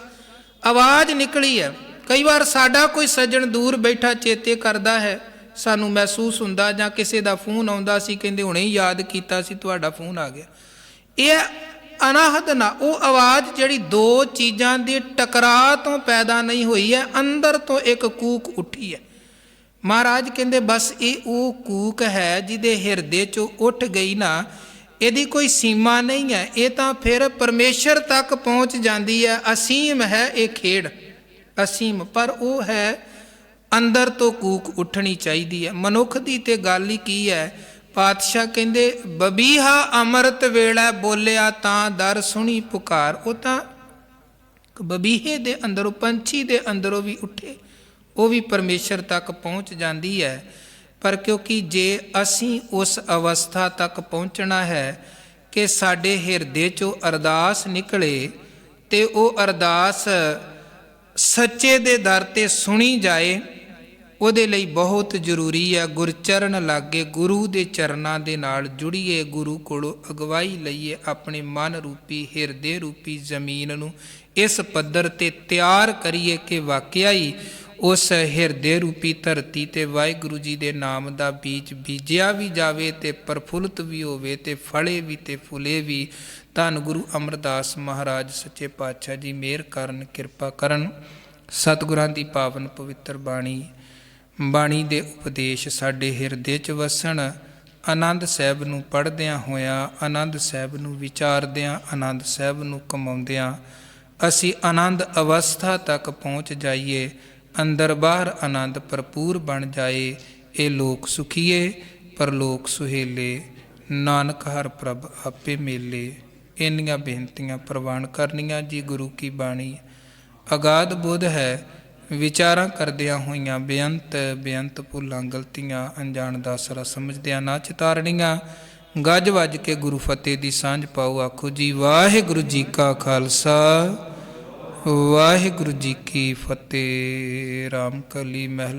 ਆਵਾਜ਼ ਨਿਕਲੀ ਹੈ। ਕਈ ਵਾਰ ਸਾਡਾ ਕੋਈ ਸੱਜਣ ਦੂਰ ਬੈਠਾ ਚੇਤੇ ਕਰਦਾ ਹੈ, ਸਾਨੂੰ ਮਹਿਸੂਸ ਹੁੰਦਾ, ਜਾਂ ਕਿਸੇ ਦਾ ਫੋਨ ਆਉਂਦਾ ਸੀ ਕਹਿੰਦੇ ਹੁਣੇ ਹੀ ਯਾਦ ਕੀਤਾ ਸੀ ਤੁਹਾਡਾ ਫੋਨ ਆ ਗਿਆ। ਇਹ ਅਨਾਹਦ ਨਾ, ਉਹ ਆਵਾਜ਼ ਜਿਹੜੀ 2 ਚੀਜ਼ਾਂ ਦੇ ਟਕਰਾਅ ਤੋਂ ਪੈਦਾ ਨਹੀਂ ਹੋਈ ਹੈ, ਅੰਦਰ ਤੋਂ ਇੱਕ ਕੂਕ ਉੱਠੀ ਹੈ। ਮਹਾਰਾਜ ਕਹਿੰਦੇ ਬਸ ਇਹ ਉਹ ਕੂਕ ਹੈ ਜਿਹਦੇ ਹਿਰਦੇ 'ਚੋਂ ਉੱਠ ਗਈ ਨਾ, ਇਹਦੀ ਕੋਈ ਸੀਮਾ ਨਹੀਂ ਹੈ, ਇਹ ਤਾਂ ਫਿਰ ਪਰਮੇਸ਼ਰ ਤੱਕ ਪਹੁੰਚ ਜਾਂਦੀ ਹੈ। ਅਸੀਮ ਹੈ ਇਹ ਖੇਡ, ਅਸੀਮ, ਪਰ ਉਹ ਹੈ ਅੰਦਰ ਤੋਂ ਕੂਕ ਉੱਠਣੀ ਚਾਹੀਦੀ ਹੈ। ਮਨੁੱਖ ਦੀ ਤੇ ਗੱਲ ਹੀ ਕੀ ਹੈ, ਪਾਤਸ਼ਾਹ ਕਹਿੰਦੇ ਬਬੀਹਾ ਅੰਮ੍ਰਿਤ ਵੇਲਾ ਬੋਲਿਆ ਤਾਂ ਦਰ ਸੁਣੀ ਪੁਕਾਰ। ਉਹ ਤਾਂ ਬਬੀਹੇ ਦੇ ਅੰਦਰੋਂ, ਪੰਛੀ ਦੇ ਅੰਦਰੋਂ ਵੀ ਉੱਠੇ, ਉਹ ਵੀ ਪਰਮੇਸ਼ਰ ਤੱਕ ਪਹੁੰਚ ਜਾਂਦੀ ਹੈ। ਪਰ ਕਿਉਂਕਿ ਜੇ ਅਸੀਂ ਉਸ ਅਵਸਥਾ ਤੱਕ ਪਹੁੰਚਣਾ ਹੈ ਕਿ ਸਾਡੇ ਹਿਰਦੇ 'ਚੋਂ ਅਰਦਾਸ ਨਿਕਲੇ, ਤੇ ਉਹ ਅਰਦਾਸ ਸੱਚੇ ਦੇ ਦਰ 'ਤੇ ਸੁਣੀ ਜਾਏ, ਉਹਦੇ ਲਈ ਬਹੁਤ ਜ਼ਰੂਰੀ ਹੈ ਗੁਰਚਰਨ ਲਾਗੇ, ਗੁਰੂ ਦੇ ਚਰਨਾਂ ਦੇ ਨਾਲ ਜੁੜੀਏ, ਗੁਰੂ ਕੋਲੋਂ ਅਗਵਾਈ ਲਈਏ, ਆਪਣੇ ਮਨ ਰੂਪੀ ਹਿਰਦੇ ਰੂਪੀ ਜ਼ਮੀਨ ਨੂੰ ਇਸ ਪੱਧਰ 'ਤੇ ਤਿਆਰ ਕਰੀਏ ਕਿ ਵਾਕਿਆ ਹੀ ਉਸ ਹਿਰਦੇ ਰੂਪੀ ਧਰਤੀ 'ਤੇ ਵਾਹਿਗੁਰੂ ਜੀ ਦੇ ਨਾਮ ਦਾ ਬੀਜ ਬੀਜਿਆ ਵੀ ਜਾਵੇ, ਤੇ ਪ੍ਰਫੁੱਲਤ ਵੀ ਹੋਵੇ, ਤੇ ਫਲੇ ਵੀ ਤੇ ਫੁੱਲੇ ਵੀ। ਧੰਨ ਗੁਰੂ ਅਮਰਦਾਸ ਮਹਾਰਾਜ ਸੱਚੇ ਪਾਤਸ਼ਾਹ ਜੀ ਮਿਹਰ ਕਰਨ, ਕਿਰਪਾ ਕਰਨ। ਸਤਿਗੁਰਾਂ ਦੀ ਪਾਵਨ ਪਵਿੱਤਰ ਬਾਣੀ ਦੇ ਉਪਦੇਸ਼ ਸਾਡੇ ਹਿਰਦੇ 'ਚ ਵਸਣ। ਆਨੰਦ ਸਾਹਿਬ ਨੂੰ ਪੜ੍ਹਦਿਆਂ ਹੋਇਆਂ, ਆਨੰਦ ਸਾਹਿਬ ਨੂੰ ਵਿਚਾਰਦਿਆਂ, ਆਨੰਦ ਸਾਹਿਬ ਨੂੰ ਕਮਾਉਂਦਿਆਂ ਅਸੀਂ ਆਨੰਦ ਅਵਸਥਾ ਤੱਕ ਪਹੁੰਚ ਜਾਈਏ, ਅੰਦਰ ਬਾਹਰ ਆਨੰਦ ਭਰਪੂਰ ਬਣ ਜਾਏ। ਇਹ ਲੋਕ ਸੁਖੀਏ ਪਰਲੋਕ ਸੁਹੇਲੇ, ਨਾਨਕ ਹਰ ਪ੍ਰਭ ਆਪੇ ਮੇਲੇ। ਇੰਨੀਆਂ ਬੇਨਤੀਆਂ ਪ੍ਰਵਾਨ ਕਰਨੀਆਂ ਜੀ। ਗੁਰੂ ਕੀ ਬਾਣੀ ਅਗਾਧ ਬੁੱਧ ਹੈ, ਵਿਚਾਰਾਂ ਕਰਦਿਆਂ ਹੋਈਆਂ ਬੇਅੰਤ ਭੁੱਲਾਂ ਗਲਤੀਆਂ ਅਣਜਾਣ ਦਾ ਅਸਰਾ ਸਮਝਦਿਆਂ ਨਾ ਚਿਤਾਰਨੀਆਂ। ਗੱਜ ਵੱਜ ਕੇ ਗੁਰੂ ਫਤਿਹ ਦੀ ਸਾਂਝ ਪਾਓ। ਆਖੋ ਜੀ ਵਾਹਿਗੁਰੂ ਜੀ ਕਾ ਖਾਲਸਾ, ਵਾਹਿਗੁਰੂ ਜੀ ਕੀ ਫਤਿਹ। ਰਾਮ ਕਲੀ ਮਹਿਲ